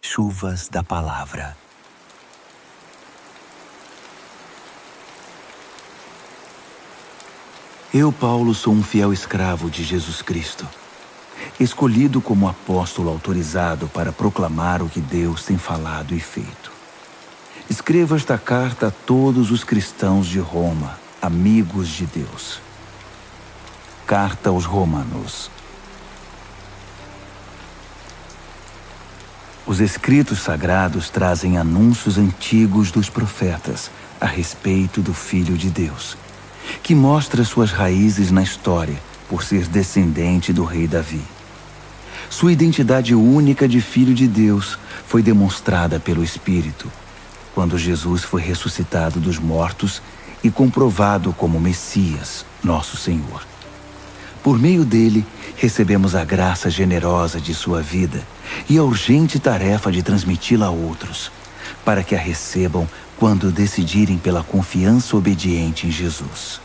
Chuvas da Palavra. Eu, Paulo, sou um fiel escravo de Jesus Cristo, escolhido como apóstolo autorizado para proclamar o que Deus tem falado e feito. Escrevo esta carta a todos os cristãos de Roma, amigos de Deus. Carta aos Romanos. Os escritos sagrados trazem anúncios antigos dos profetas a respeito do Filho de Deus, que mostra suas raízes na história por ser descendente do rei Davi. Sua identidade única de Filho de Deus foi demonstrada pelo Espírito, quando Jesus foi ressuscitado dos mortos e comprovado como Messias, nosso Senhor. Por meio dele, recebemos a graça generosa de sua vida e a urgente tarefa de transmiti-la a outros, para que a recebam quando decidirem pela confiança obediente em Jesus.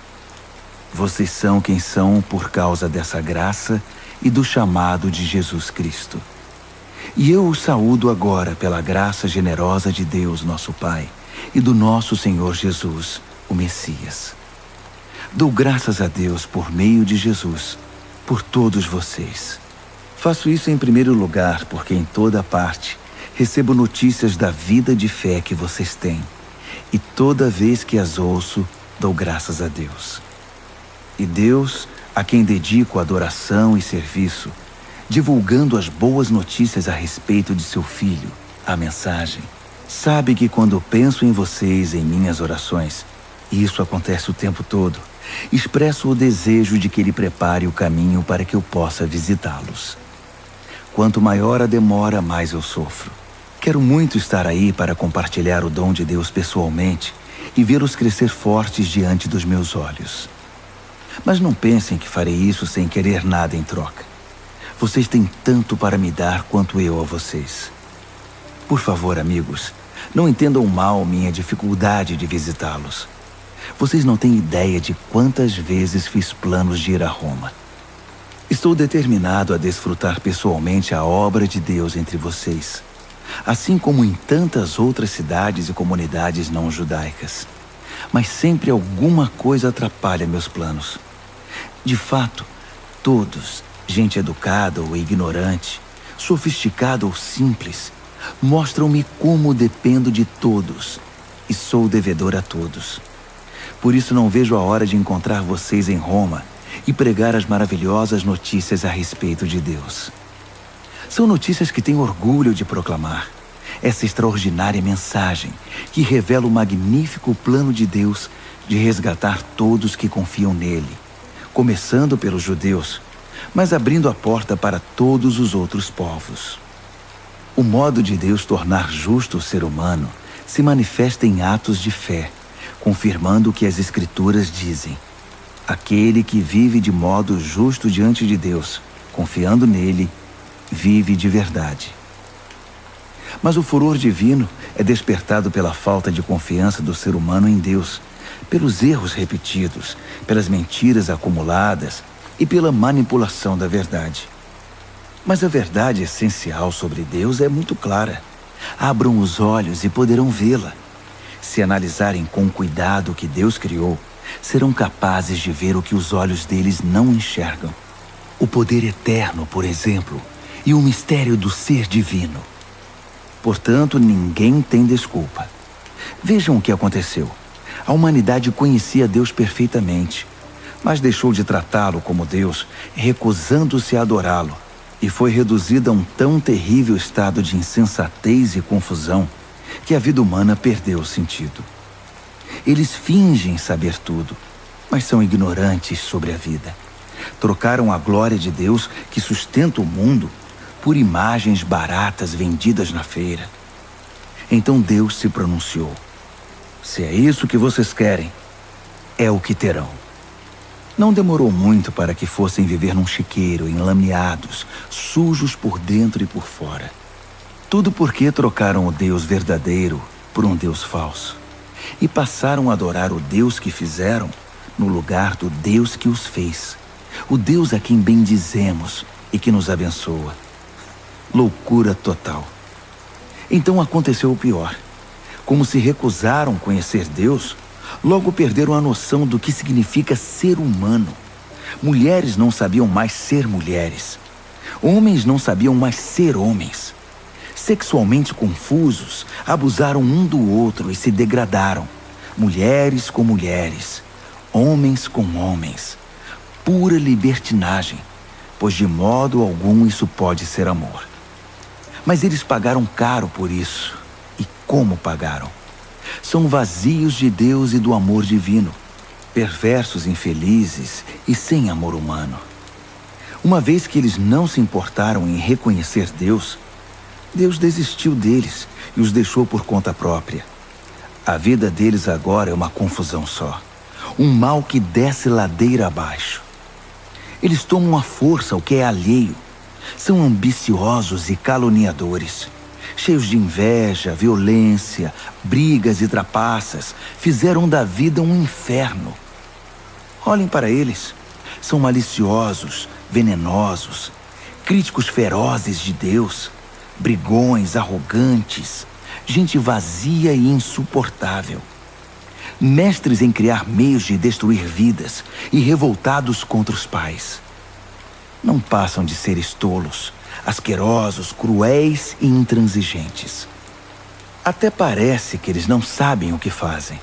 Vocês são quem são por causa dessa graça e do chamado de Jesus Cristo. E eu os saúdo agora pela graça generosa de Deus, nosso Pai, e do nosso Senhor Jesus, o Messias. Dou graças a Deus por meio de Jesus, por todos vocês. Faço isso em primeiro lugar porque em toda parte recebo notícias da vida de fé que vocês têm, e toda vez que as ouço, dou graças a Deus. E Deus, a quem dedico adoração e serviço, divulgando as boas notícias a respeito de seu Filho, a mensagem, sabe que quando penso em vocês em minhas orações, e isso acontece o tempo todo, expresso o desejo de que Ele prepare o caminho para que eu possa visitá-los. Quanto maior a demora, mais eu sofro. Quero muito estar aí para compartilhar o dom de Deus pessoalmente e vê-los crescer fortes diante dos meus olhos. Mas não pensem que farei isso sem querer nada em troca. Vocês têm tanto para me dar quanto eu a vocês. Por favor, amigos, não entendam mal minha dificuldade de visitá-los. Vocês não têm ideia de quantas vezes fiz planos de ir a Roma. Estou determinado a desfrutar pessoalmente a obra de Deus entre vocês, assim como em tantas outras cidades e comunidades não judaicas. Mas sempre alguma coisa atrapalha meus planos. De fato, todos, gente educada ou ignorante, sofisticada ou simples, mostram-me como dependo de todos e sou devedor a todos. Por isso não vejo a hora de encontrar vocês em Roma e pregar as maravilhosas notícias a respeito de Deus. São notícias que tenho orgulho de proclamar. Essa extraordinária mensagem que revela o magnífico plano de Deus de resgatar todos que confiam nele, começando pelos judeus, mas abrindo a porta para todos os outros povos. O modo de Deus tornar justo o ser humano se manifesta em atos de fé, confirmando o que as Escrituras dizem. Aquele que vive de modo justo diante de Deus, confiando nele, vive de verdade. Mas o furor divino é despertado pela falta de confiança do ser humano em Deus, pelos erros repetidos, pelas mentiras acumuladas e pela manipulação da verdade. Mas a verdade essencial sobre Deus é muito clara. Abram os olhos e poderão vê-la. Se analisarem com cuidado o que Deus criou, serão capazes de ver o que os olhos deles não enxergam. O poder eterno, por exemplo, e o mistério do ser divino. Portanto, ninguém tem desculpa. Vejam o que aconteceu. A humanidade conhecia Deus perfeitamente, mas deixou de tratá-lo como Deus, recusando-se a adorá-lo, e foi reduzida a um tão terrível estado de insensatez e confusão que a vida humana perdeu o sentido. Eles fingem saber tudo, mas são ignorantes sobre a vida. Trocaram a glória de Deus, que sustenta o mundo, por imagens baratas vendidas na feira. Então Deus se pronunciou: se é isso que vocês querem, é o que terão. Não demorou muito para que fossem viver num chiqueiro, enlameados, sujos por dentro e por fora. Tudo porque trocaram o Deus verdadeiro por um Deus falso e passaram a adorar o Deus que fizeram no lugar do Deus que os fez, o Deus a quem bendizemos e que nos abençoa. Loucura total. Então aconteceu o pior. Como se recusaram conhecer Deus, logo perderam a noção do que significa ser humano. Mulheres não sabiam mais ser mulheres. Homens não sabiam mais ser homens. Sexualmente confusos, abusaram um do outro e se degradaram. Mulheres com mulheres, homens com homens. Pura libertinagem, pois de modo algum isso pode ser amor. Mas eles pagaram caro por isso. E como pagaram? São vazios de Deus e do amor divino, perversos, infelizes e sem amor humano. Uma vez que eles não se importaram em reconhecer Deus, Deus desistiu deles e os deixou por conta própria. A vida deles agora é uma confusão só, um mal que desce ladeira abaixo. Eles tomam à força o que é alheio, são ambiciosos e caluniadores, cheios de inveja, violência, brigas e trapaças, fizeram da vida um inferno. Olhem para eles, são maliciosos, venenosos, críticos ferozes de Deus, brigões, arrogantes, gente vazia e insuportável. Mestres em criar meios de destruir vidas e revoltados contra os pais. Não passam de seres tolos, asquerosos, cruéis e intransigentes. Até parece que eles não sabem o que fazem,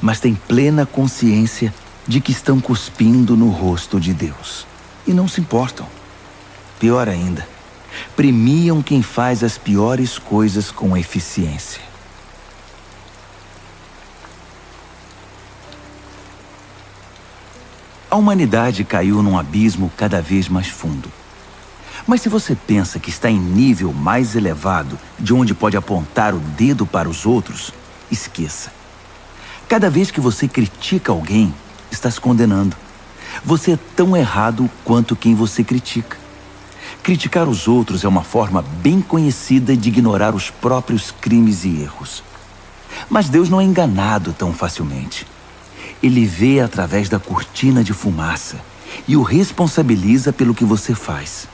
mas têm plena consciência de que estão cuspindo no rosto de Deus. E não se importam. Pior ainda, premiam quem faz as piores coisas com eficiência. A humanidade caiu num abismo cada vez mais fundo. Mas se você pensa que está em nível mais elevado de onde pode apontar o dedo para os outros, esqueça. Cada vez que você critica alguém, está se condenando. Você é tão errado quanto quem você critica. Criticar os outros é uma forma bem conhecida de ignorar os próprios crimes e erros. Mas Deus não é enganado tão facilmente. Ele vê através da cortina de fumaça e o responsabiliza pelo que você faz.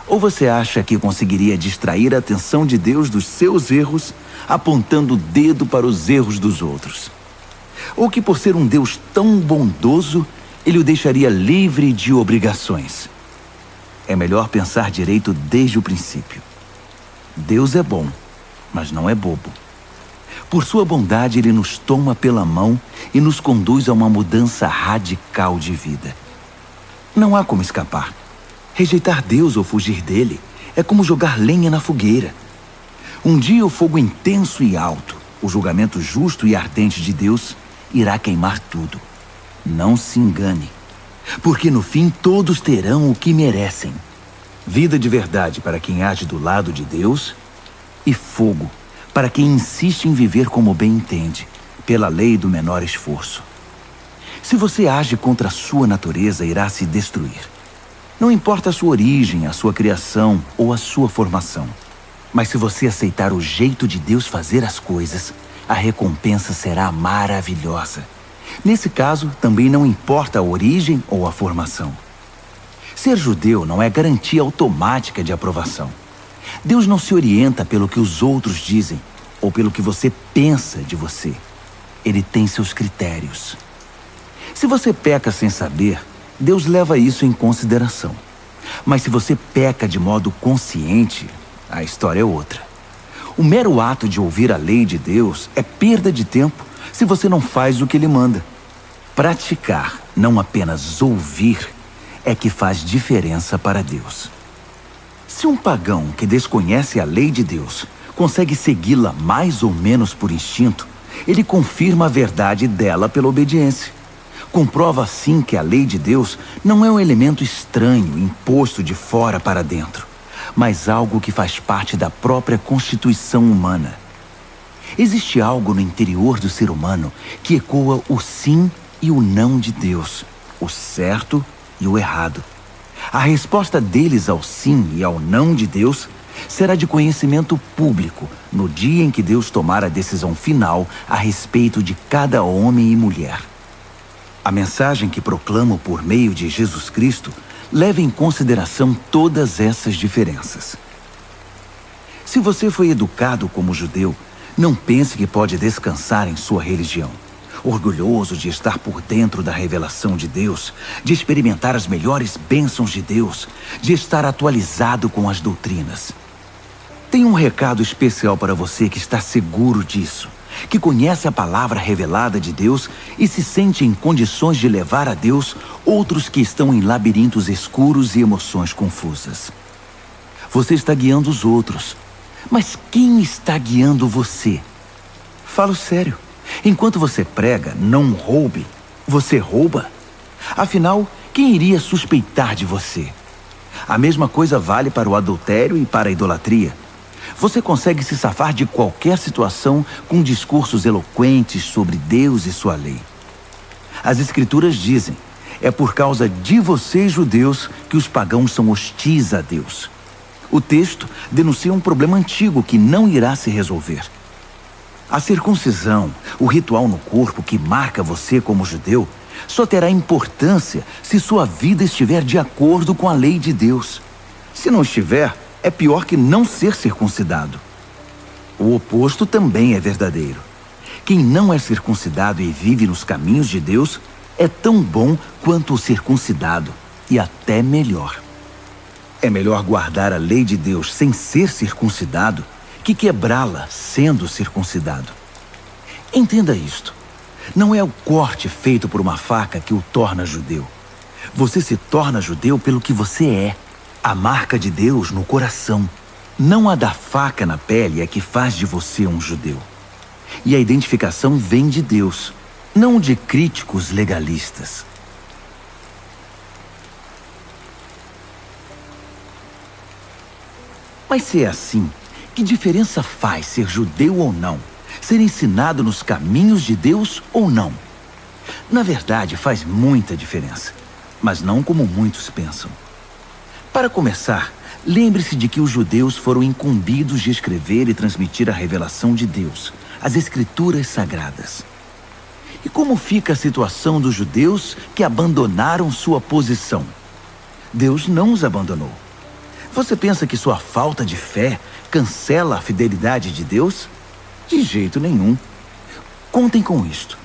Ou você acha que conseguiria distrair a atenção de Deus dos seus erros, apontando o dedo para os erros dos outros? Ou que por ser um Deus tão bondoso, ele o deixaria livre de obrigações? É melhor pensar direito desde o princípio. Deus é bom, mas não é bobo. Por sua bondade, ele nos toma pela mão e nos conduz a uma mudança radical de vida. Não há como escapar. Rejeitar Deus ou fugir dele é como jogar lenha na fogueira. Um dia o fogo intenso e alto, o julgamento justo e ardente de Deus, irá queimar tudo. Não se engane, porque no fim todos terão o que merecem. Vida de verdade para quem age do lado de Deus e fogo para quem insiste em viver como bem entende, pela lei do menor esforço. Se você age contra a sua natureza, irá se destruir. Não importa a sua origem, a sua criação ou a sua formação. Mas se você aceitar o jeito de Deus fazer as coisas, a recompensa será maravilhosa. Nesse caso, também não importa a origem ou a formação. Ser judeu não é garantia automática de aprovação. Deus não se orienta pelo que os outros dizem ou pelo que você pensa de você. Ele tem seus critérios. Se você peca sem saber, Deus leva isso em consideração. Mas se você peca de modo consciente, a história é outra. O mero ato de ouvir a lei de Deus é perda de tempo se você não faz o que ele manda. Praticar, não apenas ouvir, é que faz diferença para Deus. Se um pagão que desconhece a lei de Deus consegue segui-la mais ou menos por instinto, ele confirma a verdade dela pela obediência. Comprova assim que a lei de Deus não é um elemento estranho, imposto de fora para dentro, mas algo que faz parte da própria constituição humana. Existe algo no interior do ser humano que ecoa o sim e o não de Deus, o certo e o errado. A resposta deles ao sim e ao não de Deus será de conhecimento público no dia em que Deus tomar a decisão final a respeito de cada homem e mulher. A mensagem que proclamo por meio de Jesus Cristo leva em consideração todas essas diferenças. Se você foi educado como judeu, não pense que pode descansar em sua religião. Orgulhoso de estar por dentro da revelação de Deus, de experimentar as melhores bênçãos de Deus, de estar atualizado com as doutrinas. Tenho um recado especial para você que está seguro disso, que conhece a palavra revelada de Deus e se sente em condições de levar a Deus outros que estão em labirintos escuros e emoções confusas. Você está guiando os outros, mas quem está guiando você? Falo sério. Enquanto você prega, não roube, você rouba. Afinal, quem iria suspeitar de você? A mesma coisa vale para o adultério e para a idolatria. Você consegue se safar de qualquer situação com discursos eloquentes sobre Deus e sua lei. As Escrituras dizem, é por causa de vocês, judeus, que os pagãos são hostis a Deus. O texto denuncia um problema antigo que não irá se resolver. A circuncisão, o ritual no corpo que marca você como judeu, só terá importância se sua vida estiver de acordo com a lei de Deus. Se não estiver, é pior que não ser circuncidado. O oposto também é verdadeiro. Quem não é circuncidado e vive nos caminhos de Deus é tão bom quanto o circuncidado, e até melhor. É melhor guardar a lei de Deus sem ser circuncidado que quebrá-la sendo circuncidado. Entenda isto. Não é o corte feito por uma faca que o torna judeu. Você se torna judeu pelo que você é. A marca de Deus no coração. Não a da faca na pele é que faz de você um judeu. E a identificação vem de Deus, não de críticos legalistas. Mas se é assim, que diferença faz ser judeu ou não? Ser ensinado nos caminhos de Deus ou não? Na verdade, faz muita diferença, mas não como muitos pensam. Para começar, lembre-se de que os judeus foram incumbidos de escrever e transmitir a revelação de Deus, as Escrituras Sagradas. E como fica a situação dos judeus que abandonaram sua posição? Deus não os abandonou. Você pensa que sua falta de fé cancela a fidelidade de Deus? De jeito nenhum. Contem com isto.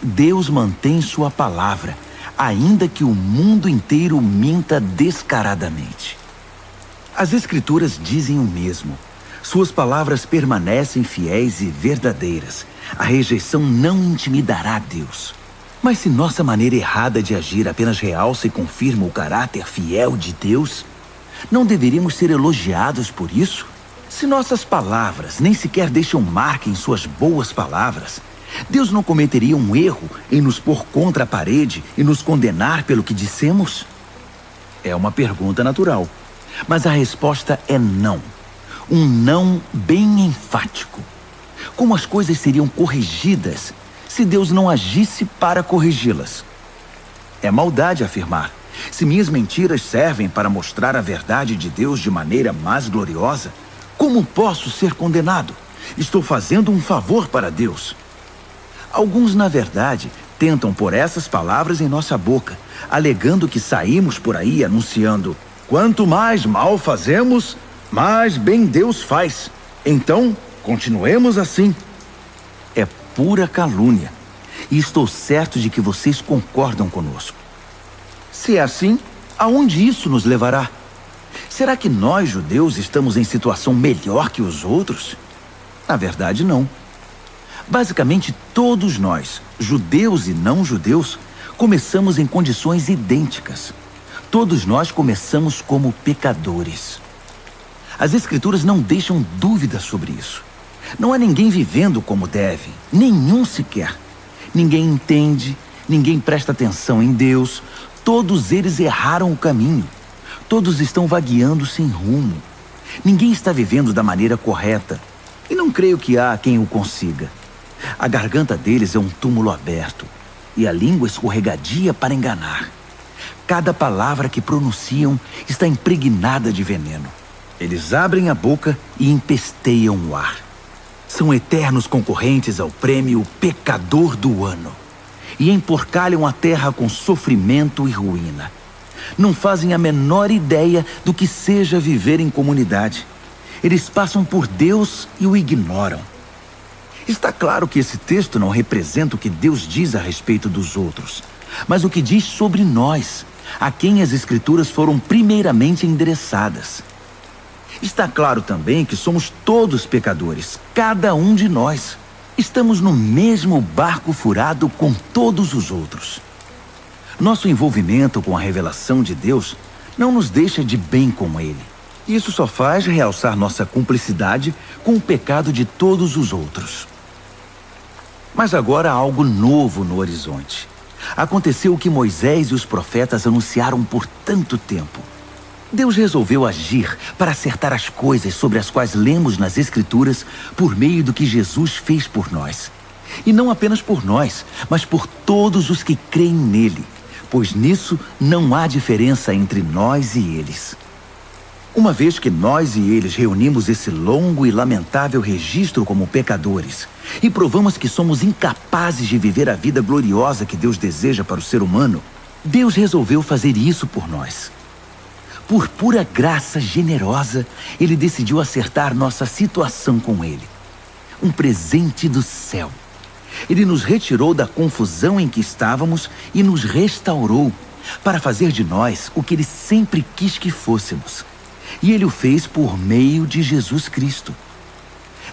Deus mantém sua palavra, ainda que o mundo inteiro minta descaradamente. As Escrituras dizem o mesmo. Suas palavras permanecem fiéis e verdadeiras. A rejeição não intimidará Deus. Mas se nossa maneira errada de agir apenas realça e confirma o caráter fiel de Deus, não deveríamos ser elogiados por isso? Se nossas palavras nem sequer deixam marca em suas boas palavras, Deus não cometeria um erro em nos pôr contra a parede e nos condenar pelo que dissemos? É uma pergunta natural, mas a resposta é não. Um não bem enfático. Como as coisas seriam corrigidas se Deus não agisse para corrigi-las? É maldade afirmar: se minhas mentiras servem para mostrar a verdade de Deus de maneira mais gloriosa, como posso ser condenado? Estou fazendo um favor para Deus. Alguns, na verdade, tentam pôr essas palavras em nossa boca, alegando que saímos por aí anunciando: quanto mais mal fazemos, mais bem Deus faz. Então, continuemos assim. É pura calúnia. E estou certo de que vocês concordam conosco. Se é assim, aonde isso nos levará? Será que nós, judeus, estamos em situação melhor que os outros? Na verdade, não. Basicamente, todos nós, judeus e não judeus, começamos em condições idênticas. Todos nós começamos como pecadores. As Escrituras não deixam dúvida sobre isso. Não há ninguém vivendo como deve, nenhum sequer. Ninguém entende, ninguém presta atenção em Deus. Todos eles erraram o caminho. Todos estão vagueando sem rumo. Ninguém está vivendo da maneira correta. E não creio que há quem o consiga. A garganta deles é um túmulo aberto. E a língua escorregadia para enganar. Cada palavra que pronunciam está impregnada de veneno. Eles abrem a boca e empesteiam o ar. São eternos concorrentes ao prêmio Pecador do Ano. E emporcalham a terra com sofrimento e ruína. Não fazem a menor ideia do que seja viver em comunidade. Eles passam por Deus e o ignoram. Está claro que esse texto não representa o que Deus diz a respeito dos outros, mas o que diz sobre nós, a quem as Escrituras foram primeiramente endereçadas. Está claro também que somos todos pecadores, cada um de nós. Estamos no mesmo barco furado com todos os outros. Nosso envolvimento com a revelação de Deus não nos deixa de bem com Ele. Isso só faz realçar nossa cumplicidade com o pecado de todos os outros. Mas agora há algo novo no horizonte. Aconteceu o que Moisés e os profetas anunciaram por tanto tempo. Deus resolveu agir para acertar as coisas sobre as quais lemos nas Escrituras por meio do que Jesus fez por nós. E não apenas por nós, mas por todos os que creem nele, pois nisso não há diferença entre nós e eles. Uma vez que nós e eles reunimos esse longo e lamentável registro como pecadores e provamos que somos incapazes de viver a vida gloriosa que Deus deseja para o ser humano, Deus resolveu fazer isso por nós. Por pura graça generosa, Ele decidiu acertar nossa situação com Ele. Um presente do céu. Ele nos retirou da confusão em que estávamos e nos restaurou para fazer de nós o que Ele sempre quis que fôssemos. E Ele o fez por meio de Jesus Cristo.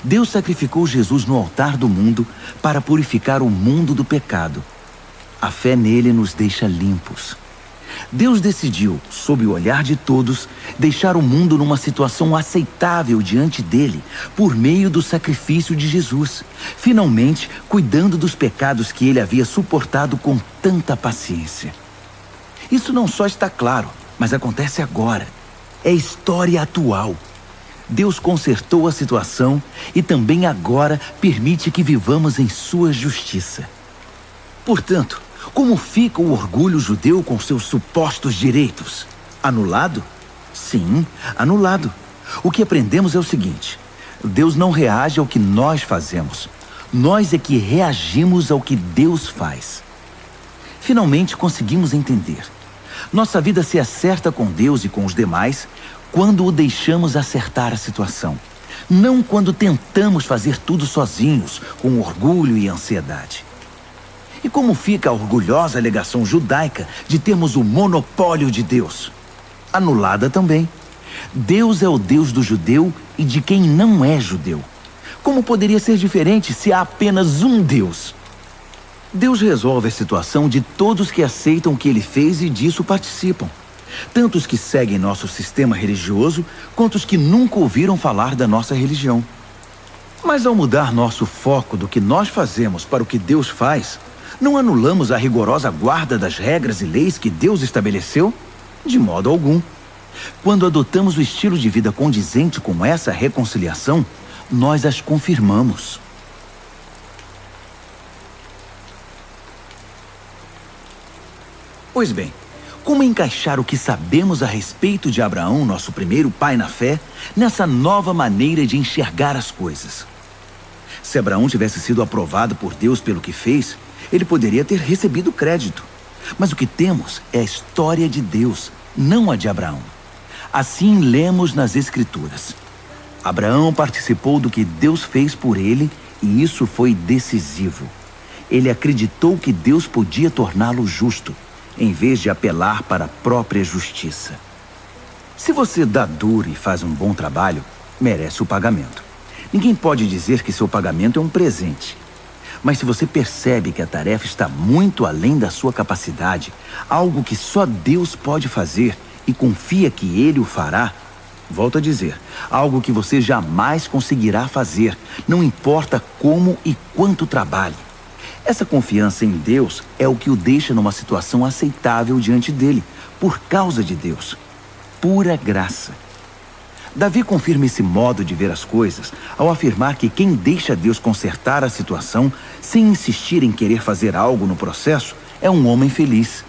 Deus sacrificou Jesus no altar do mundo para purificar o mundo do pecado. A fé nele nos deixa limpos. Deus decidiu, sob o olhar de todos, deixar o mundo numa situação aceitável diante dele, por meio do sacrifício de Jesus, finalmente cuidando dos pecados que ele havia suportado com tanta paciência. Isso não só está claro, mas acontece agora. É história atual. Deus consertou a situação e também agora permite que vivamos em sua justiça. Portanto, como fica o orgulho judeu com seus supostos direitos? Anulado? Sim, anulado. O que aprendemos é o seguinte: Deus não reage ao que nós fazemos. Nós é que reagimos ao que Deus faz. Finalmente conseguimos entender. Nossa vida se acerta com Deus e com os demais quando o deixamos acertar a situação. Não quando tentamos fazer tudo sozinhos, com orgulho e ansiedade. E como fica a orgulhosa alegação judaica de termos o monopólio de Deus? Anulada também. Deus é o Deus do judeu e de quem não é judeu. Como poderia ser diferente se há apenas um Deus? Deus resolve a situação de todos que aceitam o que ele fez e disso participam. Tanto os que seguem nosso sistema religioso, quanto os que nunca ouviram falar da nossa religião. Mas ao mudar nosso foco do que nós fazemos para o que Deus faz, não anulamos a rigorosa guarda das regras e leis que Deus estabeleceu? De modo algum. Quando adotamos o estilo de vida condizente com essa reconciliação, nós as confirmamos. Pois bem, como encaixar o que sabemos a respeito de Abraão, nosso primeiro pai na fé, nessa nova maneira de enxergar as coisas? Se Abraão tivesse sido aprovado por Deus pelo que fez, ele poderia ter recebido crédito. Mas o que temos é a história de Deus, não a de Abraão. Assim lemos nas Escrituras. Abraão participou do que Deus fez por ele e isso foi decisivo. Ele acreditou que Deus podia torná-lo justo, em vez de apelar para a própria justiça. Se você dá duro e faz um bom trabalho, merece o pagamento. Ninguém pode dizer que seu pagamento é um presente. Mas se você percebe que a tarefa está muito além da sua capacidade, algo que só Deus pode fazer e confia que Ele o fará, volto a dizer, algo que você jamais conseguirá fazer, não importa como e quanto trabalhe. Essa confiança em Deus é o que o deixa numa situação aceitável diante dele, por causa de Deus. Pura graça. Davi confirma esse modo de ver as coisas ao afirmar que quem deixa Deus consertar a situação sem insistir em querer fazer algo no processo é um homem feliz.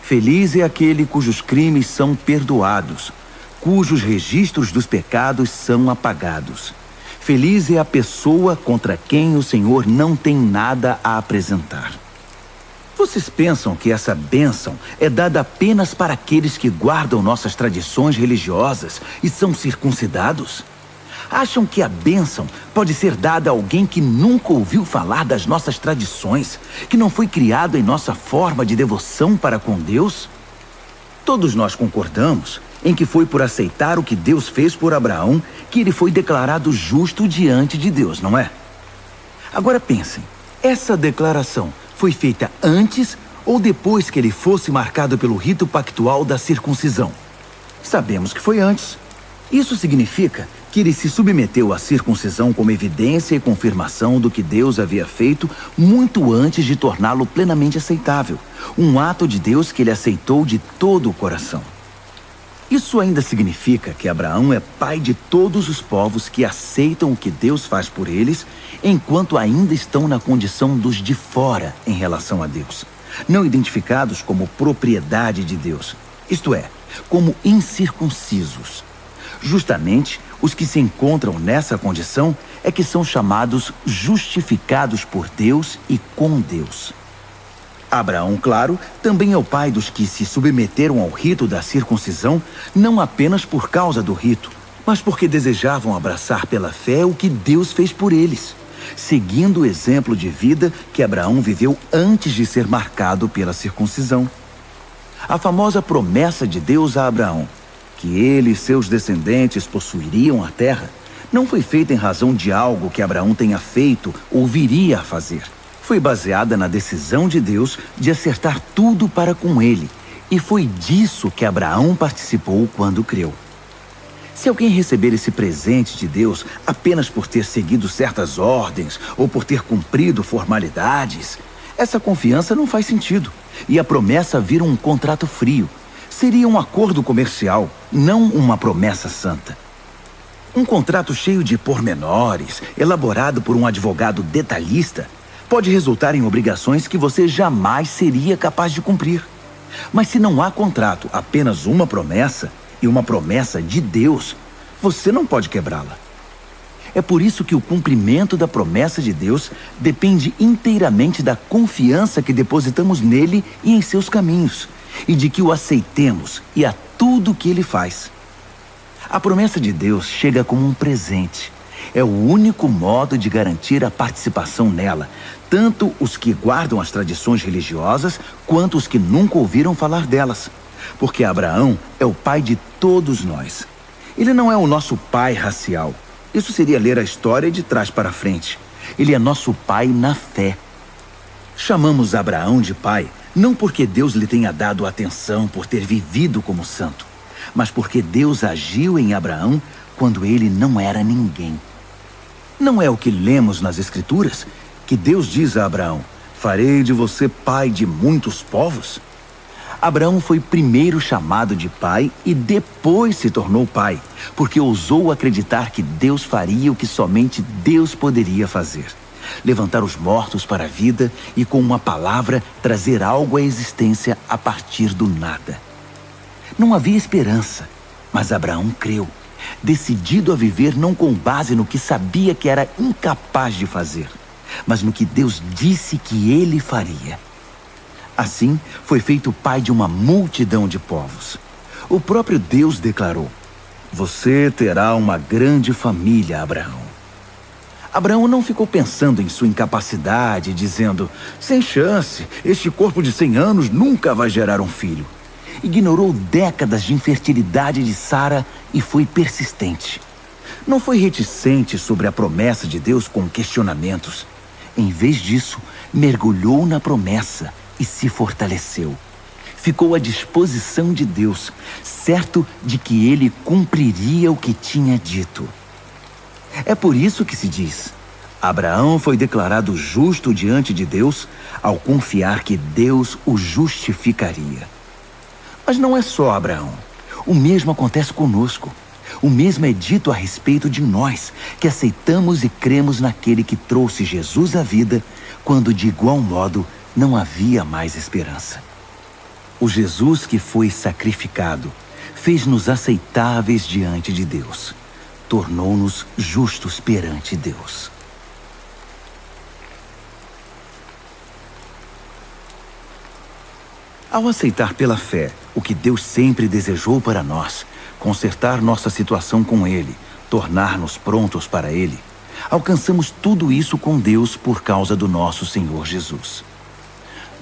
Feliz é aquele cujos crimes são perdoados, cujos registros dos pecados são apagados. Feliz é a pessoa contra quem o Senhor não tem nada a apresentar. Vocês pensam que essa bênção é dada apenas para aqueles que guardam nossas tradições religiosas e são circuncidados? Acham que a bênção pode ser dada a alguém que nunca ouviu falar das nossas tradições, que não foi criado em nossa forma de devoção para com Deus? Todos nós concordamos em que foi por aceitar o que Deus fez por Abraão que ele foi declarado justo diante de Deus, não é? Agora pensem, essa declaração foi feita antes ou depois que ele fosse marcado pelo rito pactual da circuncisão? Sabemos que foi antes. Isso significa que ele se submeteu à circuncisão como evidência e confirmação do que Deus havia feito muito antes de torná-lo plenamente aceitável. Um ato de Deus que ele aceitou de todo o coração. Isso ainda significa que Abraão é pai de todos os povos que aceitam o que Deus faz por eles, enquanto ainda estão na condição dos de fora em relação a Deus, não identificados como propriedade de Deus, isto é, como incircuncisos. Justamente, os que se encontram nessa condição é que são chamados justificados por Deus e com Deus. Abraão, claro, também é o pai dos que se submeteram ao rito da circuncisão, não apenas por causa do rito, mas porque desejavam abraçar pela fé o que Deus fez por eles, seguindo o exemplo de vida que Abraão viveu antes de ser marcado pela circuncisão. A famosa promessa de Deus a Abraão, que ele e seus descendentes possuiriam a terra, não foi feita em razão de algo que Abraão tenha feito ou viria a fazer. Foi baseada na decisão de Deus de acertar tudo para com ele, e foi disso que Abraão participou quando creu. Se alguém receber esse presente de Deus apenas por ter seguido certas ordens ou por ter cumprido formalidades, essa confiança não faz sentido, e a promessa vira um contrato frio. Seria um acordo comercial, não uma promessa santa. Um contrato cheio de pormenores, elaborado por um advogado detalhista, pode resultar em obrigações que você jamais seria capaz de cumprir. Mas se não há contrato, apenas uma promessa, e uma promessa de Deus, você não pode quebrá-la. É por isso que o cumprimento da promessa de Deus depende inteiramente da confiança que depositamos nele e em seus caminhos, e de que o aceitemos e a tudo que ele faz. A promessa de Deus chega como um presente. É o único modo de garantir a participação nela, tanto os que guardam as tradições religiosas, quanto os que nunca ouviram falar delas. Porque Abraão é o pai de todos nós. Ele não é o nosso pai racial. Isso seria ler a história de trás para frente. Ele é nosso pai na fé. Chamamos Abraão de pai, não porque Deus lhe tenha dado atenção por ter vivido como santo, mas porque Deus agiu em Abraão quando ele não era ninguém. Não é o que lemos nas Escrituras, que Deus diz a Abraão: farei de você pai de muitos povos? Abraão foi primeiro chamado de pai e depois se tornou pai, porque ousou acreditar que Deus faria o que somente Deus poderia fazer: levantar os mortos para a vida e com uma palavra trazer algo à existência a partir do nada. Não havia esperança, mas Abraão creu, decidido a viver não com base no que sabia que era incapaz de fazer, mas no que Deus disse que ele faria. Assim, foi feito pai de uma multidão de povos. O próprio Deus declarou: você terá uma grande família, Abraão. Abraão não ficou pensando em sua incapacidade, dizendo: sem chance, este corpo de 100 anos nunca vai gerar um filho. Ignorou décadas de infertilidade de Sara e foi persistente. Não foi reticente sobre a promessa de Deus com questionamentos. Em vez disso, mergulhou na promessa e se fortaleceu. Ficou à disposição de Deus, certo de que ele cumpriria o que tinha dito. É por isso que se diz: Abraão foi declarado justo diante de Deus ao confiar que Deus o justificaria. Mas não é só Abraão. O mesmo acontece conosco. O mesmo é dito a respeito de nós, que aceitamos e cremos naquele que trouxe Jesus à vida, quando de igual modo não havia mais esperança. O Jesus que foi sacrificado fez-nos aceitáveis diante de Deus. Tornou-nos justos perante Deus. Ao aceitar pela fé o que Deus sempre desejou para nós, consertar nossa situação com Ele, tornar-nos prontos para Ele, alcançamos tudo isso com Deus por causa do nosso Senhor Jesus.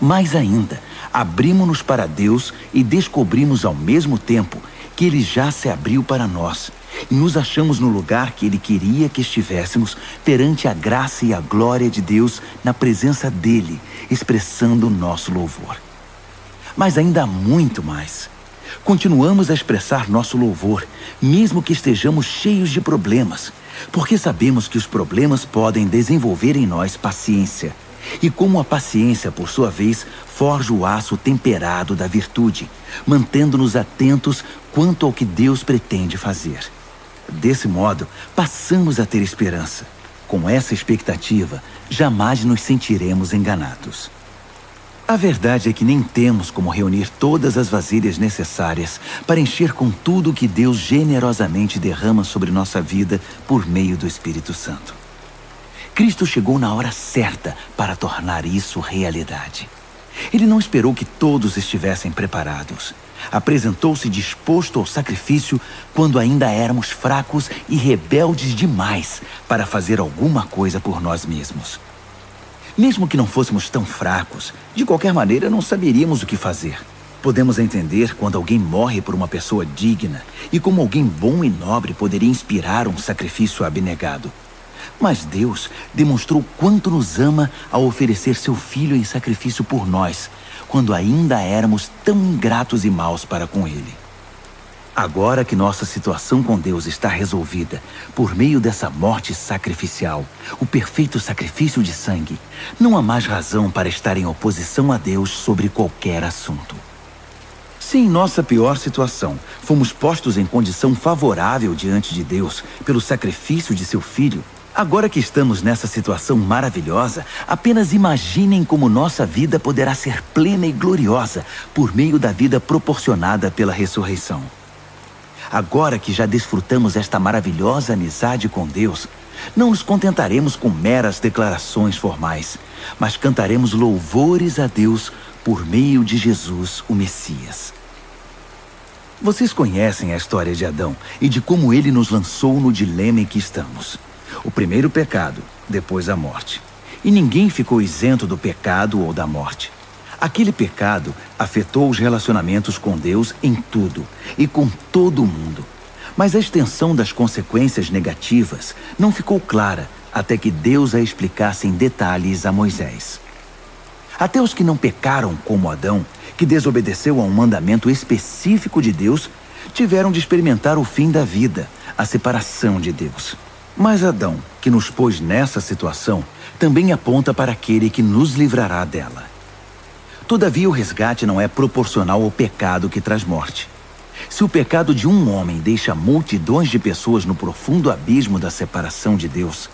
Mais ainda, abrimos-nos para Deus e descobrimos ao mesmo tempo que Ele já se abriu para nós e nos achamos no lugar que Ele queria que estivéssemos perante a graça e a glória de Deus na presença dEle, expressando o nosso louvor. Mas ainda há muito mais. Continuamos a expressar nosso louvor, mesmo que estejamos cheios de problemas, porque sabemos que os problemas podem desenvolver em nós paciência. E como a paciência, por sua vez, forja o aço temperado da virtude, mantendo-nos atentos quanto ao que Deus pretende fazer. Desse modo, passamos a ter esperança. Com essa expectativa, jamais nos sentiremos enganados. A verdade é que nem temos como reunir todas as vasilhas necessárias para encher com tudo o que Deus generosamente derrama sobre nossa vida por meio do Espírito Santo. Cristo chegou na hora certa para tornar isso realidade. Ele não esperou que todos estivessem preparados. Apresentou-se disposto ao sacrifício quando ainda éramos fracos e rebeldes demais para fazer alguma coisa por nós mesmos. Mesmo que não fôssemos tão fracos, de qualquer maneira não saberíamos o que fazer. Podemos entender quando alguém morre por uma pessoa digna e como alguém bom e nobre poderia inspirar um sacrifício abnegado. Mas Deus demonstrou quanto nos ama ao oferecer seu Filho em sacrifício por nós, quando ainda éramos tão ingratos e maus para com Ele. Agora que nossa situação com Deus está resolvida por meio dessa morte sacrificial, o perfeito sacrifício de sangue, não há mais razão para estar em oposição a Deus sobre qualquer assunto. Se em nossa pior situação fomos postos em condição favorável diante de Deus pelo sacrifício de seu Filho, agora que estamos nessa situação maravilhosa, apenas imaginem como nossa vida poderá ser plena e gloriosa por meio da vida proporcionada pela ressurreição. Agora que já desfrutamos esta maravilhosa amizade com Deus, não nos contentaremos com meras declarações formais, mas cantaremos louvores a Deus por meio de Jesus, o Messias. Vocês conhecem a história de Adão e de como ele nos lançou no dilema em que estamos. O primeiro pecado, depois a morte. E ninguém ficou isento do pecado ou da morte. Aquele pecado afetou os relacionamentos com Deus em tudo e com todo o mundo. Mas a extensão das consequências negativas não ficou clara até que Deus a explicasse em detalhes a Moisés. Até os que não pecaram como Adão, que desobedeceu a um mandamento específico de Deus, tiveram de experimentar o fim da vida, a separação de Deus. Mas Adão, que nos pôs nessa situação, também aponta para aquele que nos livrará dela. Todavia, o resgate não é proporcional ao pecado que traz morte. Se o pecado de um homem deixa multidões de pessoas no profundo abismo da separação de Deus,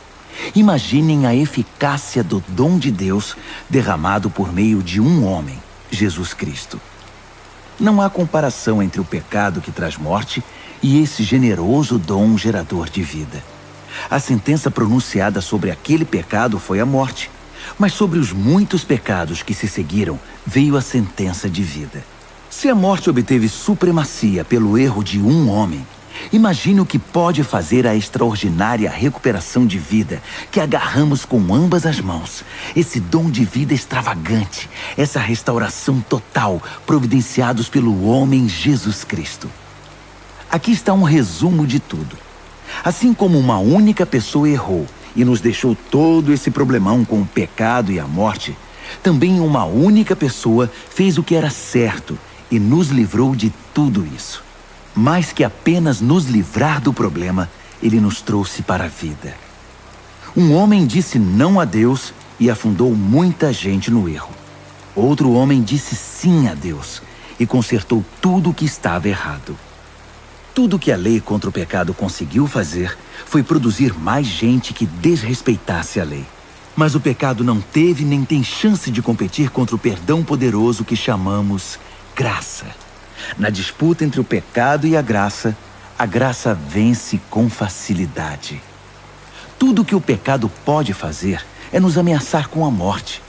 imaginem a eficácia do dom de Deus derramado por meio de um homem, Jesus Cristo. Não há comparação entre o pecado que traz morte e esse generoso dom gerador de vida. A sentença pronunciada sobre aquele pecado foi a morte. Mas sobre os muitos pecados que se seguiram, veio a sentença de vida. Se a morte obteve supremacia pelo erro de um homem, imagine o que pode fazer a extraordinária recuperação de vida que agarramos com ambas as mãos. Esse dom de vida extravagante, essa restauração total, providenciados pelo homem Jesus Cristo. Aqui está um resumo de tudo. Assim como uma única pessoa errou e nos deixou todo esse problemão com o pecado e a morte, também uma única pessoa fez o que era certo e nos livrou de tudo isso. Mais que apenas nos livrar do problema, ele nos trouxe para a vida. Um homem disse não a Deus e afundou muita gente no erro. Outro homem disse sim a Deus e consertou tudo o que estava errado. Tudo que a lei contra o pecado conseguiu fazer foi produzir mais gente que desrespeitasse a lei. Mas o pecado não teve nem tem chance de competir contra o perdão poderoso que chamamos graça. Na disputa entre o pecado e a graça vence com facilidade. Tudo que o pecado pode fazer é nos ameaçar com a morte.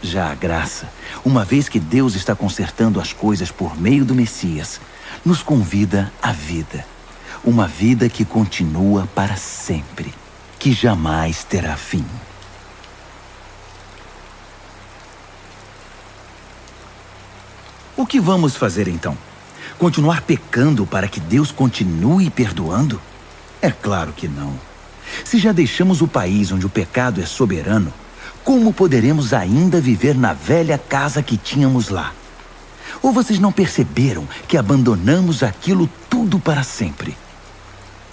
Já a graça, uma vez que Deus está consertando as coisas por meio do Messias, nos convida à vida. uma vida que continua para sempre, que jamais terá fim. O que vamos fazer então? Continuar pecando para que Deus continue perdoando? É claro que não. Se já deixamos o país onde o pecado é soberano, como poderemos ainda viver na velha casa que tínhamos lá? Ou vocês não perceberam que abandonamos aquilo tudo para sempre?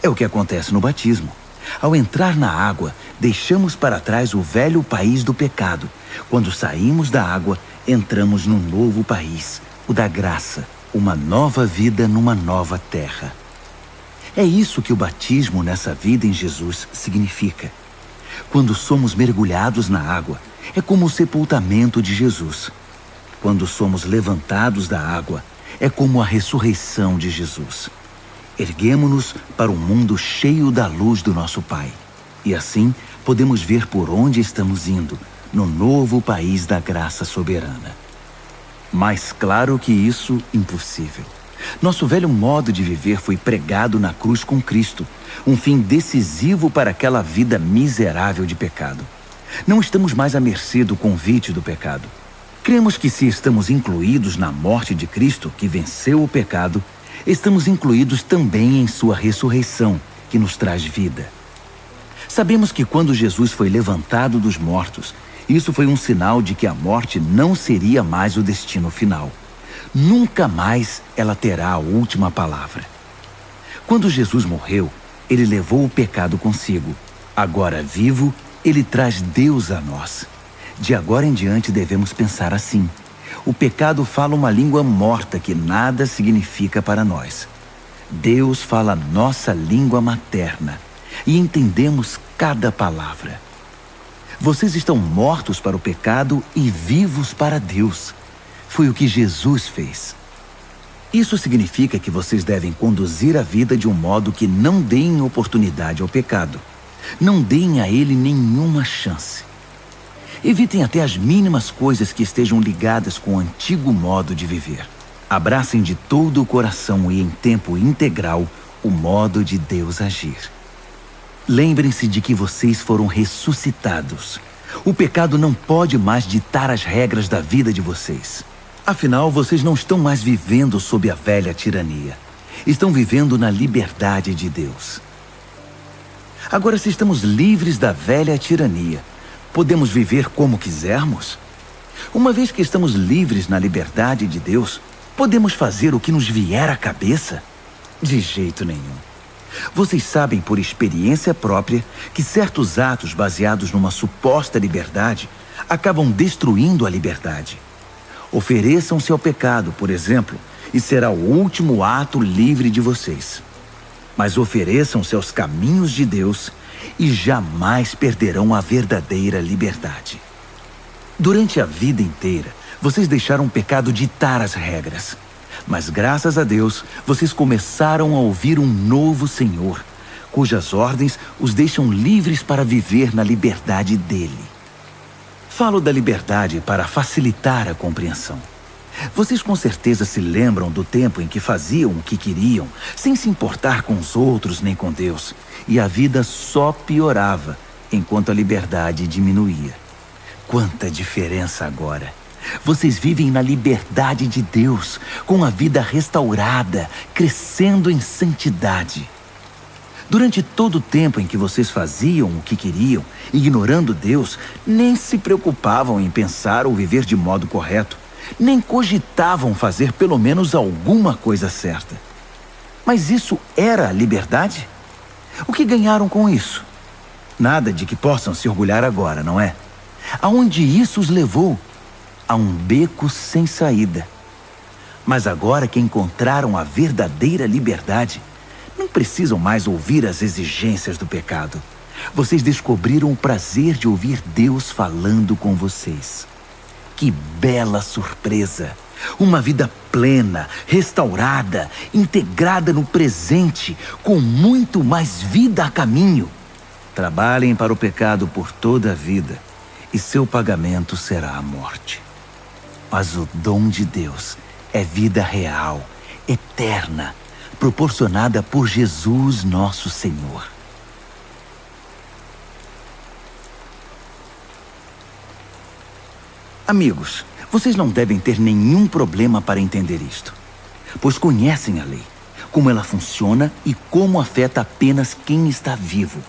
É o que acontece no batismo. Ao entrar na água, deixamos para trás o velho país do pecado. Quando saímos da água, entramos num novo país, o da graça, uma nova vida numa nova terra. É isso que o batismo nessa vida em Jesus significa. Quando somos mergulhados na água, é como o sepultamento de Jesus. Quando somos levantados da água, é como a ressurreição de Jesus. Erguemo-nos para um mundo cheio da luz do nosso Pai. E assim, podemos ver por onde estamos indo, no novo país da graça soberana. Mais claro que isso, impossível. Nosso velho modo de viver foi pregado na cruz com Cristo, um fim decisivo para aquela vida miserável de pecado. Não estamos mais à mercê do convite do pecado. Cremos que se estamos incluídos na morte de Cristo, que venceu o pecado, estamos incluídos também em sua ressurreição, que nos traz vida. Sabemos que quando Jesus foi levantado dos mortos, isso foi um sinal de que a morte não seria mais o destino final. Nunca mais ela terá a última palavra. Quando Jesus morreu, ele levou o pecado consigo. Agora vivo, ele traz Deus a nós. De agora em diante devemos pensar assim: o pecado fala uma língua morta que nada significa para nós. Deus fala nossa língua materna e entendemos cada palavra. Vocês estão mortos para o pecado e vivos para Deus. Foi o que Jesus fez. Isso significa que vocês devem conduzir a vida de um modo que não deem oportunidade ao pecado. Não deem a ele nenhuma chance. Evitem até as mínimas coisas que estejam ligadas com o antigo modo de viver. Abracem de todo o coração e em tempo integral o modo de Deus agir. Lembrem-se de que vocês foram ressuscitados. O pecado não pode mais ditar as regras da vida de vocês. Afinal, vocês não estão mais vivendo sob a velha tirania. Estão vivendo na liberdade de Deus. Agora, se estamos livres da velha tirania, podemos viver como quisermos? Uma vez que estamos livres na liberdade de Deus, podemos fazer o que nos vier à cabeça? De jeito nenhum. Vocês sabem por experiência própria que certos atos baseados numa suposta liberdade acabam destruindo a liberdade. Ofereçam-se ao pecado, por exemplo, e será o último ato livre de vocês. Mas ofereçam-se aos caminhos de Deus e jamais perderão a verdadeira liberdade. Durante a vida inteira, vocês deixaram o pecado ditar as regras. Mas graças a Deus, vocês começaram a ouvir um novo Senhor, cujas ordens os deixam livres para viver na liberdade dele. Falo da liberdade para facilitar a compreensão. Vocês com certeza se lembram do tempo em que faziam o que queriam, sem se importar com os outros nem com Deus, e a vida só piorava, enquanto a liberdade diminuía. Quanta diferença agora! Vocês vivem na liberdade de Deus, com a vida restaurada, crescendo em santidade. Durante todo o tempo em que vocês faziam o que queriam, ignorando Deus, nem se preocupavam em pensar ou viver de modo correto, nem cogitavam fazer pelo menos alguma coisa certa. Mas isso era a liberdade? O que ganharam com isso? Nada de que possam se orgulhar agora, não é? Aonde isso os levou? A um beco sem saída. Mas agora que encontraram a verdadeira liberdade, não precisam mais ouvir as exigências do pecado. Vocês descobriram o prazer de ouvir Deus falando com vocês. Que bela surpresa! Uma vida plena, restaurada, integrada no presente, com muito mais vida a caminho. Trabalhem para o pecado por toda a vida, e seu pagamento será a morte. Mas o dom de Deus é vida real, eterna, proporcionada por Jesus nosso Senhor. Amigos, vocês não devem ter nenhum problema para entender isto, pois conhecem a lei, como ela funciona e como afeta apenas quem está vivo.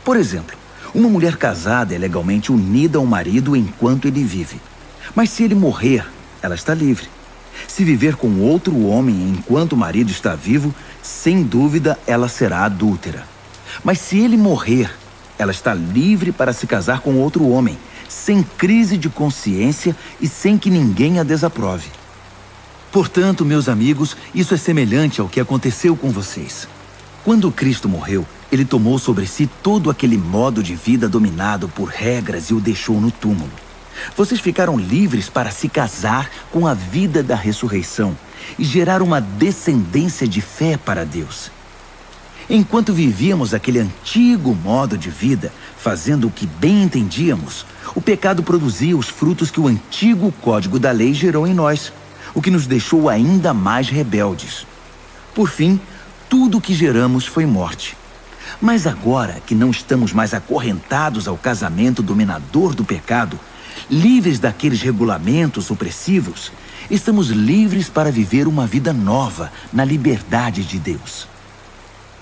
Por exemplo, uma mulher casada é legalmente unida ao marido enquanto ele vive. Mas se ele morrer, ela está livre. Se viver com outro homem enquanto o marido está vivo, sem dúvida ela será adúltera. Mas se ele morrer, ela está livre para se casar com outro homem, sem crise de consciência e sem que ninguém a desaprove. Portanto, meus amigos, isso é semelhante ao que aconteceu com vocês. Quando Cristo morreu, ele tomou sobre si todo aquele modo de vida dominado por regras e o deixou no túmulo. Vocês ficaram livres para se casar com a vida da ressurreição e gerar uma descendência de fé para Deus. Enquanto vivíamos aquele antigo modo de vida, fazendo o que bem entendíamos, o pecado produzia os frutos que o antigo código da lei gerou em nós, o que nos deixou ainda mais rebeldes. Por fim, tudo o que geramos foi morte. Mas agora que não estamos mais acorrentados ao casamento dominador do pecado, livres daqueles regulamentos opressivos, estamos livres para viver uma vida nova na liberdade de Deus.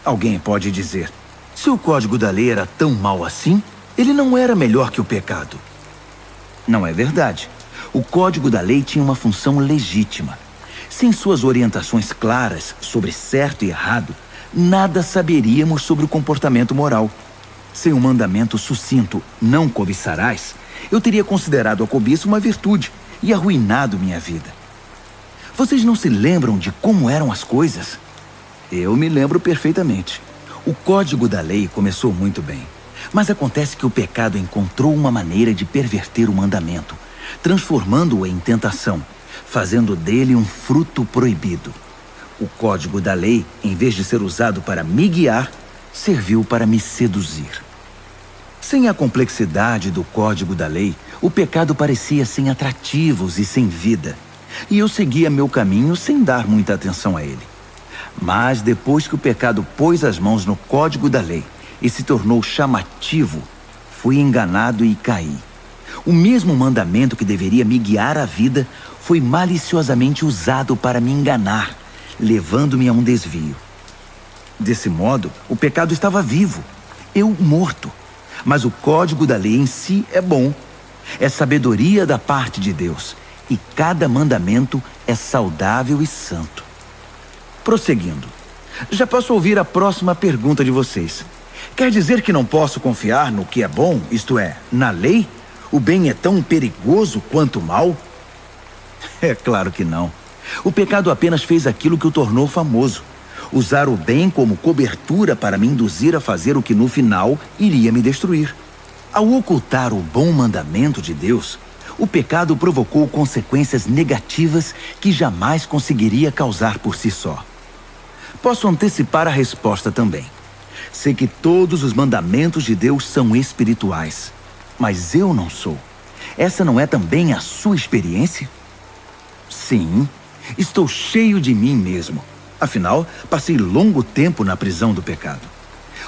Alguém pode dizer, se o código da lei era tão mau assim, ele não era melhor que o pecado. Não é verdade. O código da lei tinha uma função legítima. Sem suas orientações claras sobre certo e errado, nada saberíamos sobre o comportamento moral. Sem um mandamento sucinto, não cobiçarás, eu teria considerado a cobiça uma virtude e arruinado minha vida. Vocês não se lembram de como eram as coisas? Eu me lembro perfeitamente. O código da lei começou muito bem, mas acontece que o pecado encontrou uma maneira de perverter o mandamento, transformando-o em tentação, fazendo dele um fruto proibido. O código da lei, em vez de ser usado para me guiar, serviu para me seduzir. Sem a complexidade do código da lei, o pecado parecia sem atrativos e sem vida, e eu seguia meu caminho sem dar muita atenção a ele. Mas depois que o pecado pôs as mãos no código da lei e se tornou chamativo, fui enganado e caí. O mesmo mandamento que deveria me guiar à vida foi maliciosamente usado para me enganar, levando-me a um desvio. Desse modo, o pecado estava vivo, eu morto. Mas o código da lei em si é bom. É sabedoria da parte de Deus, e cada mandamento é saudável e santo. Prosseguindo, já posso ouvir a próxima pergunta de vocês. Quer dizer que não posso confiar no que é bom, isto é, na lei? O bem é tão perigoso quanto o mal? É claro que não. O pecado apenas fez aquilo que o tornou famoso. Usar o bem como cobertura para me induzir a fazer o que no final iria me destruir. Ao ocultar o bom mandamento de Deus, o pecado provocou consequências negativas que jamais conseguiria causar por si só. Posso antecipar a resposta também. Sei que todos os mandamentos de Deus são espirituais, mas eu não sou. Essa não é também a sua experiência? Sim, estou cheio de mim mesmo. Afinal, passei longo tempo na prisão do pecado.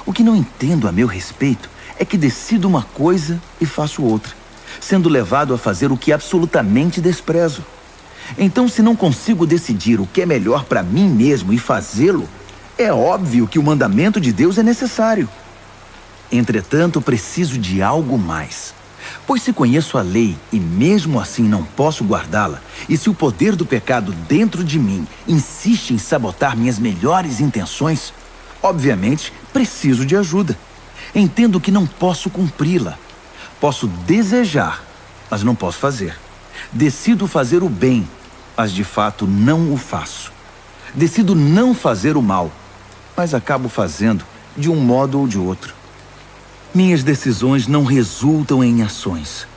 O que não entendo a meu respeito é que decido uma coisa e faço outra, sendo levado a fazer o que absolutamente desprezo. Então, se não consigo decidir o que é melhor para mim mesmo e fazê-lo, é óbvio que o mandamento de Deus é necessário. Entretanto, preciso de algo mais. Pois se conheço a lei e mesmo assim não posso guardá-la, e se o poder do pecado dentro de mim insiste em sabotar minhas melhores intenções, obviamente preciso de ajuda. Entendo que não posso cumpri-la. Posso desejar, mas não posso fazer. Decido fazer o bem, mas de fato não o faço. Decido não fazer o mal, mas acabo fazendo de um modo ou de outro. Minhas decisões não resultam em ações.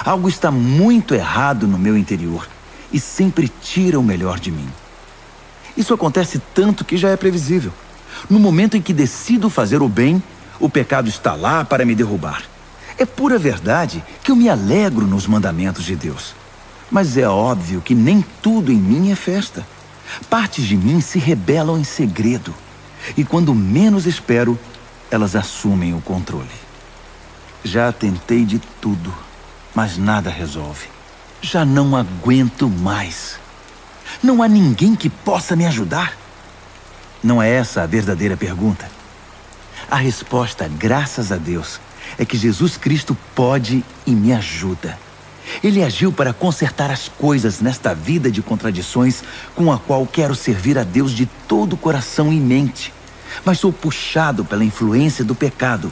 Algo está muito errado no meu interior e sempre tira o melhor de mim. Isso acontece tanto que já é previsível. No momento em que decido fazer o bem, o pecado está lá para me derrubar. É pura verdade que eu me alegro nos mandamentos de Deus. Mas é óbvio que nem tudo em mim é festa. Partes de mim se rebelam em segredo. E quando menos espero, elas assumem o controle. Já tentei de tudo, mas nada resolve. Já não aguento mais. Não há ninguém que possa me ajudar? Não é essa a verdadeira pergunta? A resposta, graças a Deus, é que Jesus Cristo pode e me ajuda. Ele agiu para consertar as coisas nesta vida de contradições com a qual quero servir a Deus de todo o coração e mente, mas sou puxado pela influência do pecado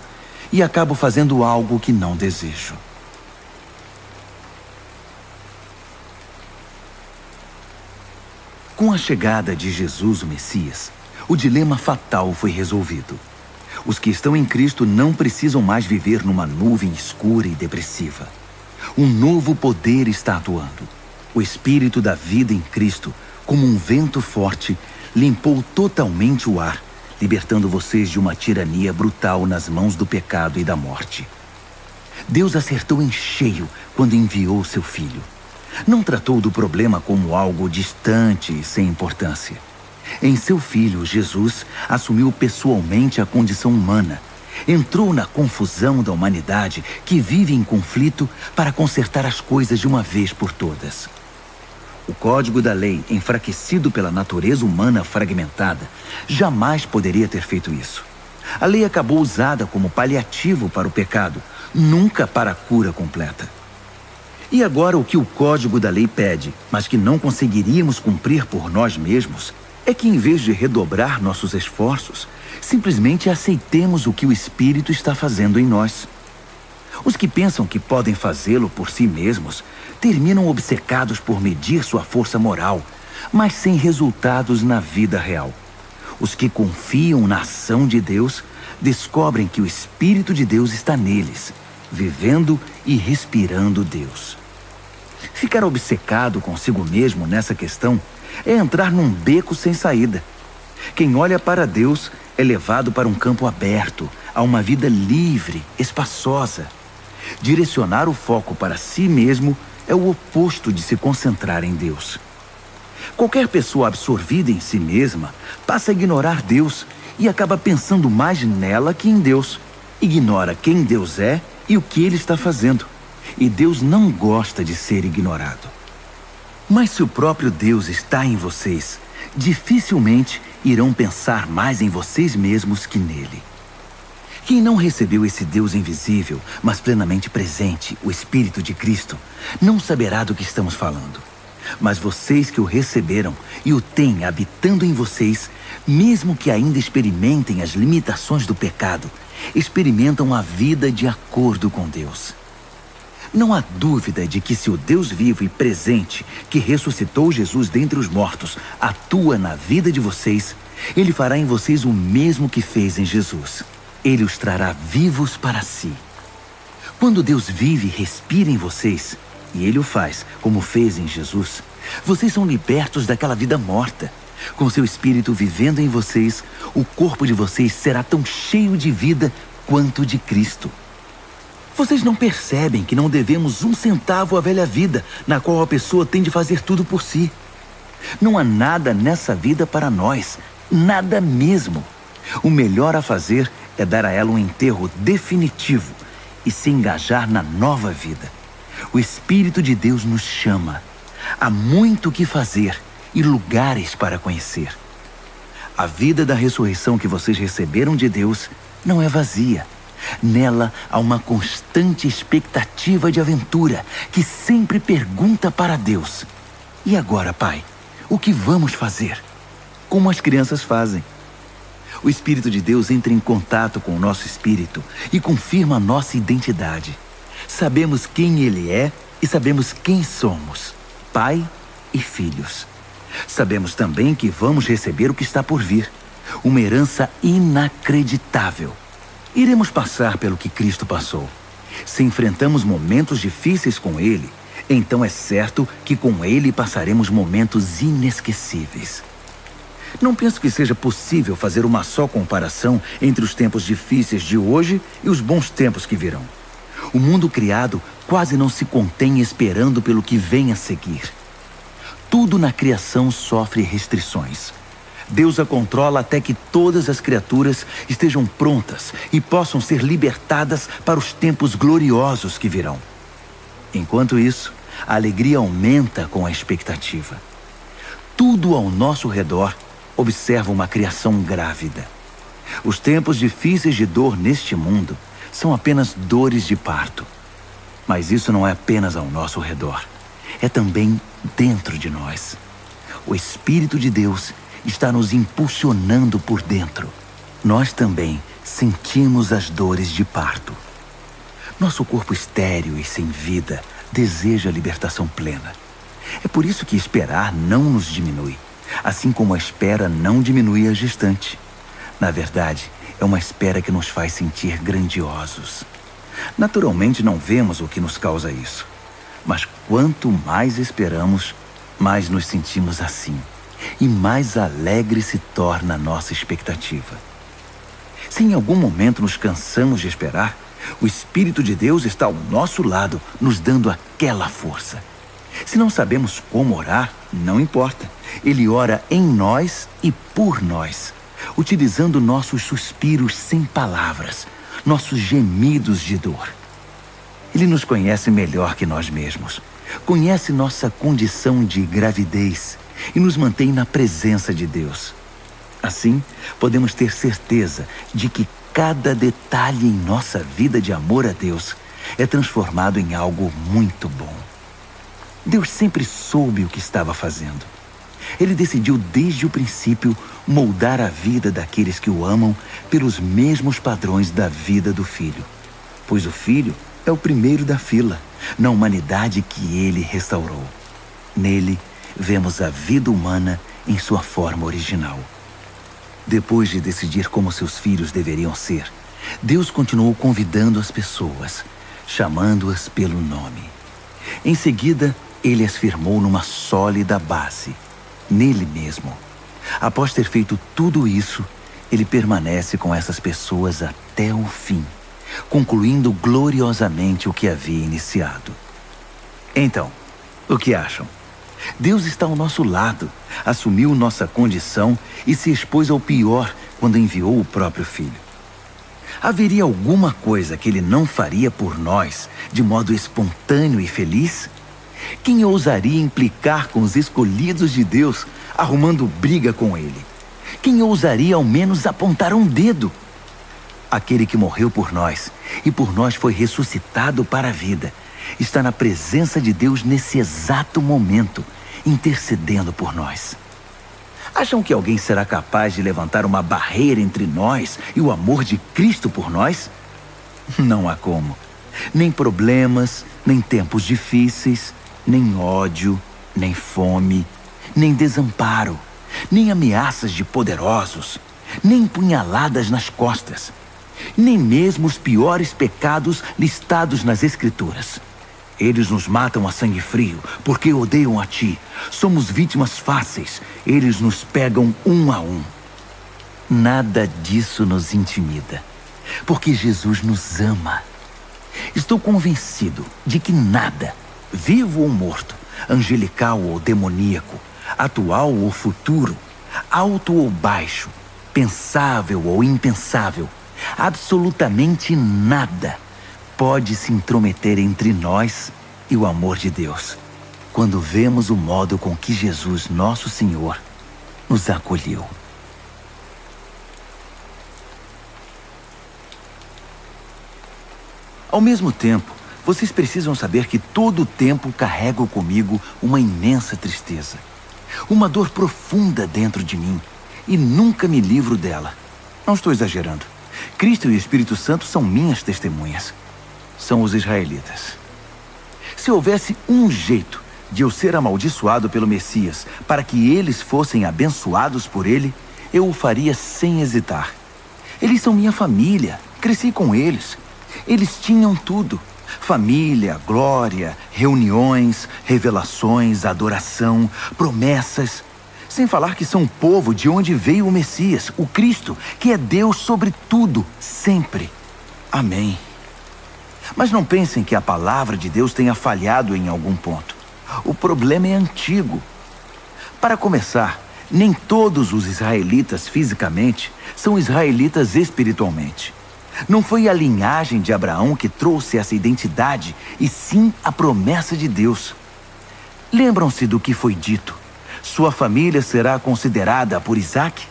e acabo fazendo algo que não desejo. Com a chegada de Jesus, o Messias, o dilema fatal foi resolvido. Os que estão em Cristo não precisam mais viver numa nuvem escura e depressiva. Um novo poder está atuando. O Espírito da vida em Cristo, como um vento forte, limpou totalmente o ar, libertando vocês de uma tirania brutal nas mãos do pecado e da morte. Deus acertou em cheio quando enviou seu Filho. Não tratou do problema como algo distante e sem importância. Em seu Filho, Jesus assumiu pessoalmente a condição humana. Entrou na confusão da humanidade que vive em conflito para consertar as coisas de uma vez por todas. O código da lei, enfraquecido pela natureza humana fragmentada, jamais poderia ter feito isso. A lei acabou usada como paliativo para o pecado, nunca para a cura completa. E agora o que o código da lei pede, mas que não conseguiríamos cumprir por nós mesmos, é que em vez de redobrar nossos esforços, simplesmente aceitemos o que o Espírito está fazendo em nós. Os que pensam que podem fazê-lo por si mesmos terminam obcecados por medir sua força moral, mas sem resultados na vida real. Os que confiam na ação de Deus descobrem que o Espírito de Deus está neles, vivendo e respirando Deus. Ficar obcecado consigo mesmo nessa questão é entrar num beco sem saída. Quem olha para Deus é levado para um campo aberto, a uma vida livre, espaçosa. Direcionar o foco para si mesmo é o oposto de se concentrar em Deus. Qualquer pessoa absorvida em si mesma passa a ignorar Deus e acaba pensando mais nela que em Deus. Ignora quem Deus é e o que Ele está fazendo. E Deus não gosta de ser ignorado. Mas se o próprio Deus está em vocês, dificilmente irão pensar mais em vocês mesmos que nele. Quem não recebeu esse Deus invisível, mas plenamente presente, o Espírito de Cristo, não saberá do que estamos falando. Mas vocês que o receberam e o têm habitando em vocês, mesmo que ainda experimentem as limitações do pecado, experimentam a vida de acordo com Deus. Não há dúvida de que se o Deus vivo e presente, que ressuscitou Jesus dentre os mortos, atua na vida de vocês, Ele fará em vocês o mesmo que fez em Jesus. Ele os trará vivos para si. Quando Deus vive e respira em vocês, e Ele o faz, como fez em Jesus, vocês são libertos daquela vida morta. Com seu Espírito vivendo em vocês, o corpo de vocês será tão cheio de vida quanto de Cristo. Vocês não percebem que não devemos um centavo à velha vida, na qual a pessoa tem de fazer tudo por si. Não há nada nessa vida para nós, nada mesmo. O melhor a fazer é dar a ela um enterro definitivo e se engajar na nova vida. O Espírito de Deus nos chama. Há muito o que fazer e lugares para conhecer. A vida da ressurreição que vocês receberam de Deus não é vazia. Nela há uma constante expectativa de aventura que sempre pergunta para Deus: e agora, Pai, o que vamos fazer? Como as crianças fazem. O Espírito de Deus entra em contato com o nosso espírito e confirma a nossa identidade. Sabemos quem Ele é e sabemos quem somos, Pai e filhos. Sabemos também que vamos receber o que está por vir, uma herança inacreditável. Iremos passar pelo que Cristo passou. Se enfrentamos momentos difíceis com Ele, então é certo que com Ele passaremos momentos inesquecíveis. Não penso que seja possível fazer uma só comparação entre os tempos difíceis de hoje e os bons tempos que virão. O mundo criado quase não se contém esperando pelo que vem a seguir. Tudo na criação sofre restrições. Deus a controla até que todas as criaturas estejam prontas e possam ser libertadas para os tempos gloriosos que virão. Enquanto isso, a alegria aumenta com a expectativa. Tudo ao nosso redor observa uma criação grávida. Os tempos difíceis de dor neste mundo são apenas dores de parto. Mas isso não é apenas ao nosso redor. É também dentro de nós. O Espírito de Deus está nos impulsionando por dentro. Nós também sentimos as dores de parto. Nosso corpo estéril e sem vida deseja a libertação plena. É por isso que esperar não nos diminui, assim como a espera não diminui a gestante. Na verdade, é uma espera que nos faz sentir grandiosos. Naturalmente não vemos o que nos causa isso, mas quanto mais esperamos, mais nos sentimos assim. E mais alegre se torna a nossa expectativa. Se em algum momento nos cansamos de esperar, o Espírito de Deus está ao nosso lado, nos dando aquela força. Se não sabemos como orar, não importa. Ele ora em nós e por nós, utilizando nossos suspiros sem palavras, nossos gemidos de dor. Ele nos conhece melhor que nós mesmos. Conhece nossa condição de gravidez e nos mantém na presença de Deus. Assim, podemos ter certeza de que cada detalhe em nossa vida de amor a Deus é transformado em algo muito bom. Deus sempre soube o que estava fazendo. Ele decidiu desde o princípio moldar a vida daqueles que o amam pelos mesmos padrões da vida do Filho. Pois o Filho é o primeiro da fila, na humanidade que ele restaurou. Nele, vemos a vida humana em sua forma original. Depois de decidir como seus filhos deveriam ser, Deus continuou convidando as pessoas, chamando-as pelo nome. Em seguida, ele as firmou numa sólida base, nele mesmo. Após ter feito tudo isso, ele permanece com essas pessoas até o fim, concluindo gloriosamente o que havia iniciado. Então, o que acham? Deus está ao nosso lado, assumiu nossa condição e se expôs ao pior quando enviou o próprio Filho. Haveria alguma coisa que ele não faria por nós de modo espontâneo e feliz? Quem ousaria implicar com os escolhidos de Deus, arrumando briga com ele? Quem ousaria ao menos apontar um dedo? Aquele que morreu por nós e por nós foi ressuscitado para a vida, está na presença de Deus nesse exato momento, intercedendo por nós. Acham que alguém será capaz de levantar uma barreira entre nós e o amor de Cristo por nós? Não há como. Nem problemas, nem tempos difíceis, nem ódio, nem fome, nem desamparo, nem ameaças de poderosos, nem punhaladas nas costas, nem mesmo os piores pecados listados nas Escrituras. Eles nos matam a sangue frio, porque odeiam a ti. Somos vítimas fáceis. Eles nos pegam um a um. Nada disso nos intimida, porque Jesus nos ama. Estou convencido de que nada, vivo ou morto, angelical ou demoníaco, atual ou futuro, alto ou baixo, pensável ou impensável, absolutamente nada pode se intrometer entre nós e o amor de Deus, quando vemos o modo com que Jesus, nosso Senhor, nos acolheu. Ao mesmo tempo, vocês precisam saber que todo o tempo carrego comigo uma imensa tristeza, uma dor profunda dentro de mim, e nunca me livro dela. Não estou exagerando. Cristo e o Espírito Santo são minhas testemunhas. São os israelitas. Se houvesse um jeito de eu ser amaldiçoado pelo Messias para que eles fossem abençoados por ele, eu o faria sem hesitar. Eles são minha família, cresci com eles. Eles tinham tudo: família, glória, reuniões, revelações, adoração, promessas. Sem falar que são o povo de onde veio o Messias, o Cristo, que é Deus sobre tudo, sempre. Amém. Mas não pensem que a palavra de Deus tenha falhado em algum ponto. O problema é antigo. Para começar, nem todos os israelitas fisicamente são israelitas espiritualmente. Não foi a linhagem de Abraão que trouxe essa identidade, e sim a promessa de Deus. Lembram-se do que foi dito: sua família será considerada por Isaque?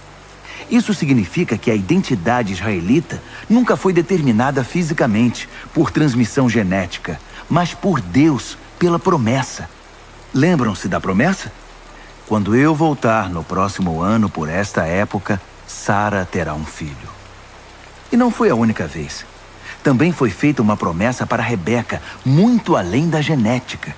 Isso significa que a identidade israelita nunca foi determinada fisicamente, por transmissão genética, mas por Deus, pela promessa. Lembram-se da promessa? Quando eu voltar no próximo ano por esta época, Sara terá um filho. E não foi a única vez. Também foi feita uma promessa para Rebeca, muito além da genética.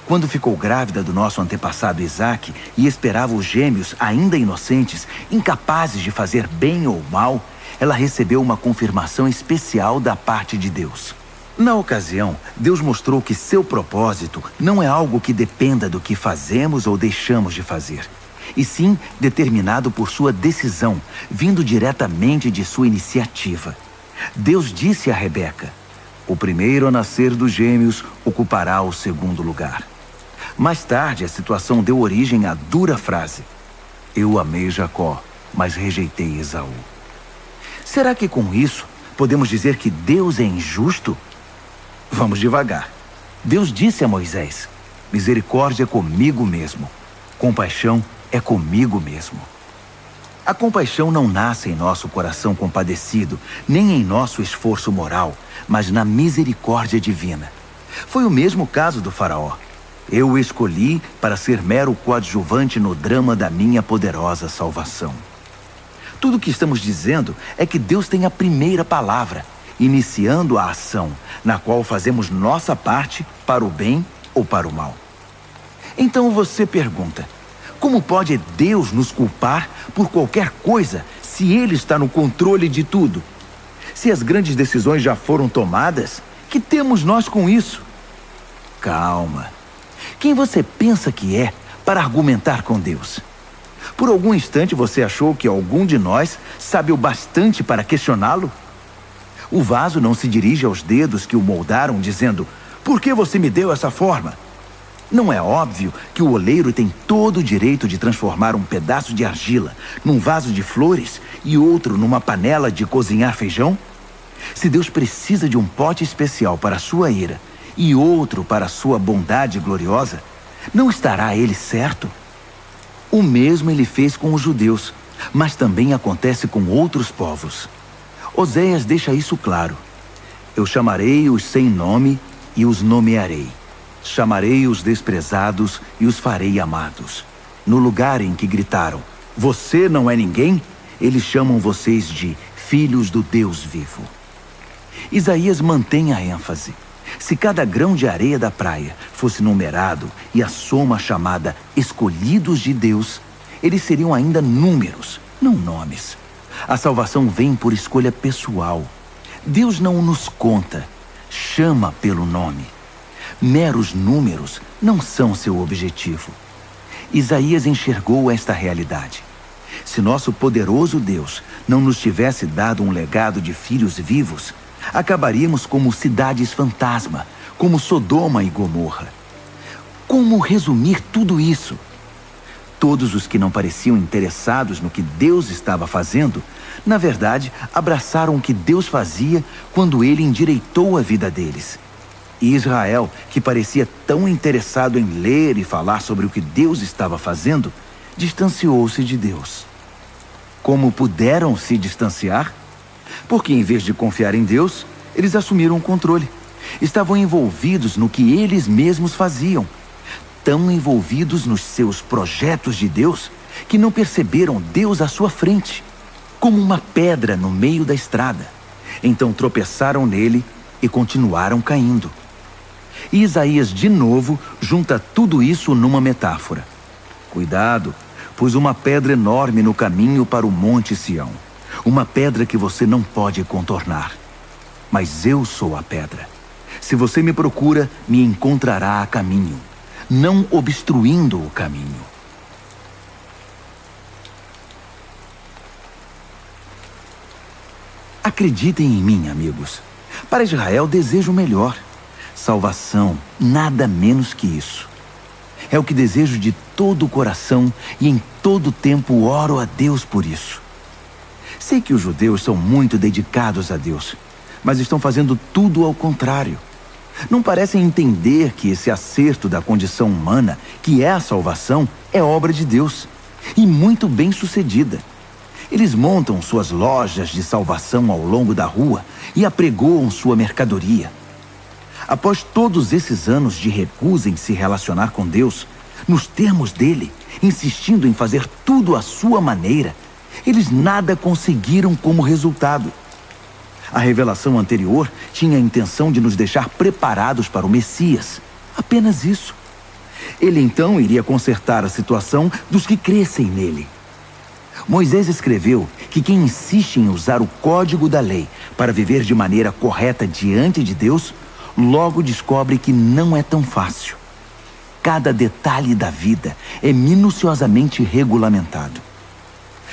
Quando ficou grávida do nosso antepassado Isaque e esperava os gêmeos ainda inocentes, incapazes de fazer bem ou mal, ela recebeu uma confirmação especial da parte de Deus. Na ocasião, Deus mostrou que seu propósito não é algo que dependa do que fazemos ou deixamos de fazer, e sim determinado por sua decisão, vindo diretamente de sua iniciativa. Deus disse a Rebeca: o primeiro a nascer dos gêmeos ocupará o segundo lugar. Mais tarde, a situação deu origem à dura frase: eu amei Jacó, mas rejeitei Esaú. Será que com isso podemos dizer que Deus é injusto? Vamos devagar. Deus disse a Moisés: misericórdia é comigo mesmo, compaixão é comigo mesmo. A compaixão não nasce em nosso coração compadecido, nem em nosso esforço moral, mas na misericórdia divina. Foi o mesmo caso do faraó. Eu o escolhi para ser mero coadjuvante no drama da minha poderosa salvação. Tudo o que estamos dizendo é que Deus tem a primeira palavra, iniciando a ação, na qual fazemos nossa parte para o bem ou para o mal. Então você pergunta: como pode Deus nos culpar por qualquer coisa se Ele está no controle de tudo? Se as grandes decisões já foram tomadas, que temos nós com isso? Calma. Quem você pensa que é para argumentar com Deus? Por algum instante você achou que algum de nós sabe o bastante para questioná-lo? O vaso não se dirige aos dedos que o moldaram dizendo: por que você me deu essa forma? Não é óbvio que o oleiro tem todo o direito de transformar um pedaço de argila num vaso de flores e outro numa panela de cozinhar feijão? Se Deus precisa de um pote especial para a sua ira e outro para a sua bondade gloriosa, não estará ele certo? O mesmo ele fez com os judeus, mas também acontece com outros povos. Oséias deixa isso claro: eu chamarei os sem nome e os nomearei. Chamarei os desprezados e os farei amados. No lugar em que gritaram: você não é ninguém, eles chamam vocês de filhos do Deus vivo. Isaías mantém a ênfase. Se cada grão de areia da praia fosse numerado e a soma chamada escolhidos de Deus, eles seriam ainda números, não nomes. A salvação vem por escolha pessoal. Deus não nos conta, chama pelo nome. Meros números não são seu objetivo. Isaías enxergou esta realidade. Se nosso poderoso Deus não nos tivesse dado um legado de filhos vivos, acabaríamos como cidades fantasma, como Sodoma e Gomorra. Como resumir tudo isso? Todos os que não pareciam interessados no que Deus estava fazendo, na verdade, abraçaram o que Deus fazia quando ele endireitou a vida deles. E Israel, que parecia tão interessado em ler e falar sobre o que Deus estava fazendo, distanciou-se de Deus. Como puderam se distanciar? Porque em vez de confiar em Deus, eles assumiram o controle. Estavam envolvidos no que eles mesmos faziam. Tão envolvidos nos seus projetos de Deus, que não perceberam Deus à sua frente, como uma pedra no meio da estrada. Então tropeçaram nele e continuaram caindo. E Isaías, de novo, junta tudo isso numa metáfora. Cuidado, pus uma pedra enorme no caminho para o Monte Sião. Uma pedra que você não pode contornar. Mas eu sou a pedra. Se você me procura, me encontrará a caminho, não obstruindo o caminho. Acreditem em mim, amigos. Para Israel desejo o melhor. Salvação, nada menos que isso. É o que desejo de todo o coração e em todo tempo oro a Deus por isso. Sei que os judeus são muito dedicados a Deus, mas estão fazendo tudo ao contrário. Não parecem entender que esse acerto da condição humana, que é a salvação, é obra de Deus, e muito bem sucedida. Eles montam suas lojas de salvação ao longo da rua e apregoam sua mercadoria. Após todos esses anos de recusa em se relacionar com Deus, nos termos dele, insistindo em fazer tudo à sua maneira, eles nada conseguiram como resultado. A revelação anterior tinha a intenção de nos deixar preparados para o Messias. Apenas isso. Ele então iria consertar a situação dos que crescem nele. Moisés escreveu que quem insiste em usar o código da lei para viver de maneira correta diante de Deus, logo descobre que não é tão fácil. Cada detalhe da vida é minuciosamente regulamentado.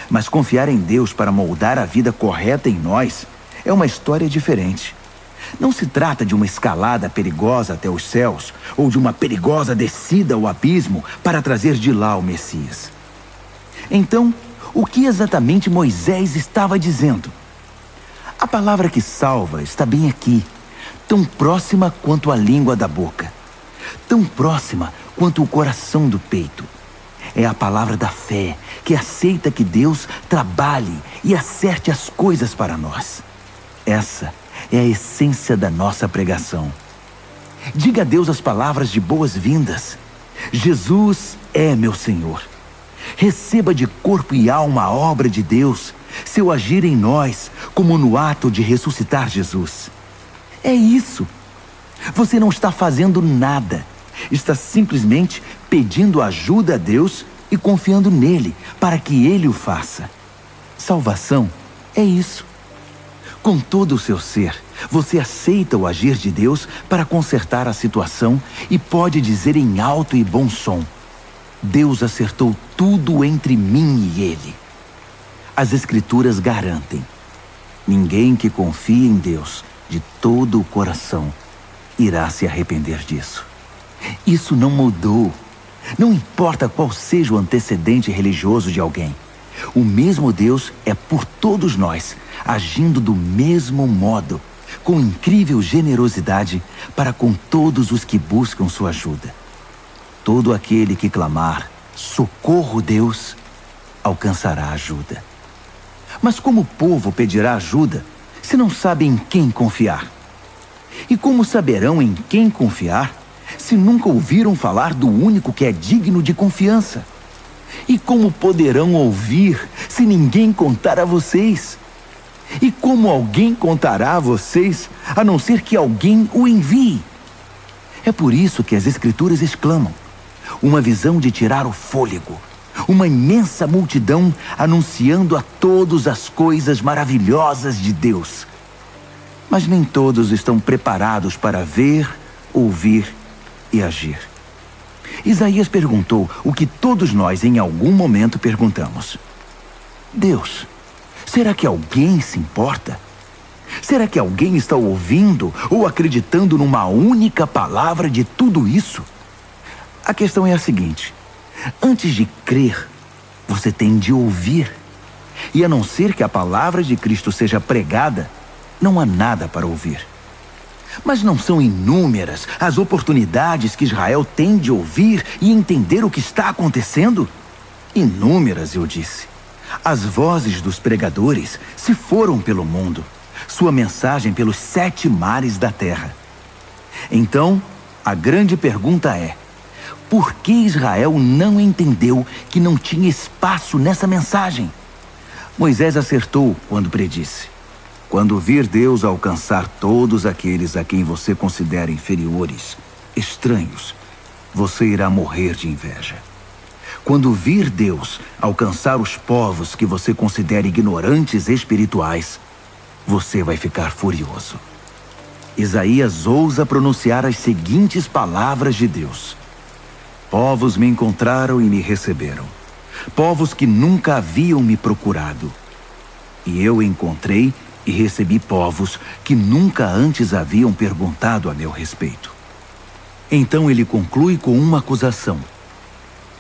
Mas confiar em Deus para moldar a vida correta em nós é uma história diferente. Não se trata de uma escalada perigosa até os céus ou de uma perigosa descida ao abismo para trazer de lá o Messias. Então, o que exatamente Moisés estava dizendo? A palavra que salva está bem aqui, tão próxima quanto a língua da boca, tão próxima quanto o coração do peito. É a palavra da fé, que aceita que Deus trabalhe e acerte as coisas para nós. Essa é a essência da nossa pregação. Diga a Deus as palavras de boas-vindas. Jesus é meu Senhor. Receba de corpo e alma a obra de Deus, seu agir em nós, como no ato de ressuscitar Jesus. É isso. Você não está fazendo nada. Está simplesmente pedindo ajuda a Deus e confiando nele para que ele o faça. Salvação é isso. Com todo o seu ser, você aceita o agir de Deus para consertar a situação e pode dizer em alto e bom som: Deus acertou tudo entre mim e ele. As Escrituras garantem: ninguém que confia em Deus de todo o coração irá se arrepender disso. Isso não mudou. Não importa qual seja o antecedente religioso de alguém. O mesmo Deus é por todos nós, agindo do mesmo modo, com incrível generosidade para com todos os que buscam sua ajuda. Todo aquele que clamar, socorro Deus, alcançará ajuda. Mas como o povo pedirá ajuda se não sabem em quem confiar? E como saberão em quem confiar se nunca ouviram falar do único que é digno de confiança? E como poderão ouvir se ninguém contar a vocês? E como alguém contará a vocês, a não ser que alguém o envie? É por isso que as Escrituras exclamam: uma visão de tirar o fôlego, uma imensa multidão anunciando a todos as coisas maravilhosas de Deus. Mas nem todos estão preparados para ver, ouvir e agir. Isaías perguntou o que todos nós em algum momento perguntamos: Deus, será que alguém se importa? Será que alguém está ouvindo ou acreditando numa única palavra de tudo isso? A questão é a seguinte: antes de crer, você tem de ouvir. E a não ser que a palavra de Cristo seja pregada, não há nada para ouvir. Mas não são inúmeras as oportunidades que Israel tem de ouvir e entender o que está acontecendo? Inúmeras, eu disse. As vozes dos pregadores se foram pelo mundo, sua mensagem pelos 7 mares da terra. Então, a grande pergunta é: por que Israel não entendeu que não tinha espaço nessa mensagem? Moisés acertou quando predisse: quando vir Deus alcançar todos aqueles a quem você considera inferiores, estranhos, você irá morrer de inveja. Quando vir Deus alcançar os povos que você considera ignorantes espirituais, você vai ficar furioso. Isaías ousa pronunciar as seguintes palavras de Deus: povos me encontraram e me receberam, povos que nunca haviam me procurado. E eu encontrei e recebi povos que nunca antes haviam perguntado a meu respeito. Então ele conclui com uma acusação,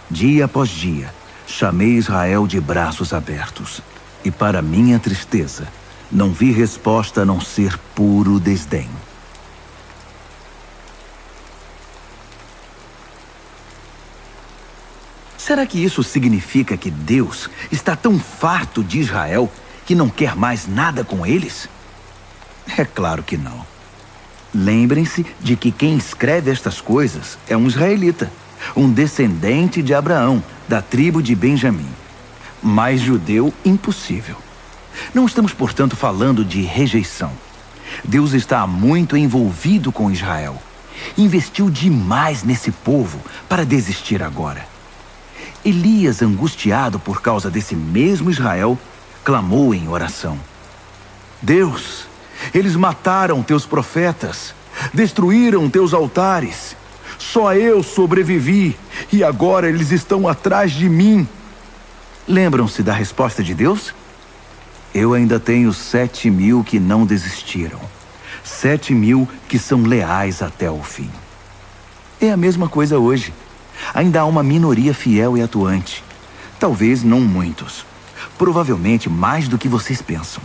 Dia após dia, chamei Israel de braços abertos, e para minha tristeza, não vi resposta a não ser puro desdém. Será que isso significa que Deus está tão farto de Israel que não quer mais nada com eles? É claro que não. Lembrem-se de que quem escreve estas coisas é um israelita, um descendente de Abraão, da tribo de Benjamim. Mais judeu, impossível. Não estamos, portanto, falando de rejeição. Deus está muito envolvido com Israel. Investiu demais nesse povo para desistir agora. Elias, angustiado por causa desse mesmo Israel, clamou em oração: Deus, eles mataram teus profetas, destruíram teus altares. Só eu sobrevivi e agora eles estão atrás de mim. Lembram-se da resposta de Deus? Eu ainda tenho 7.000 que não desistiram. 7.000 que são leais até o fim. É a mesma coisa hoje. Ainda há uma minoria fiel e atuante. Talvez não muitos. Provavelmente mais do que vocês pensam.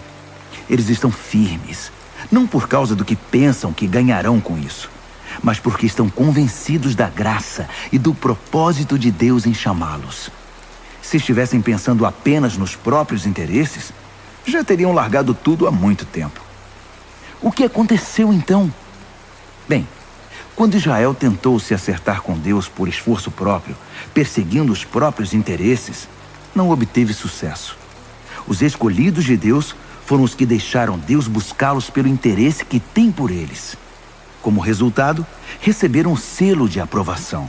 Eles estão firmes, não por causa do que pensam que ganharão com isso, mas porque estão convencidos da graça e do propósito de Deus em chamá-los. Se estivessem pensando apenas nos próprios interesses, já teriam largado tudo há muito tempo. O que aconteceu então? Bem, quando Israel tentou se acertar com Deus por esforço próprio, perseguindo os próprios interesses, não obteve sucesso. Os escolhidos de Deus foram os que deixaram Deus buscá-los pelo interesse que tem por eles. Como resultado, receberam o selo de aprovação.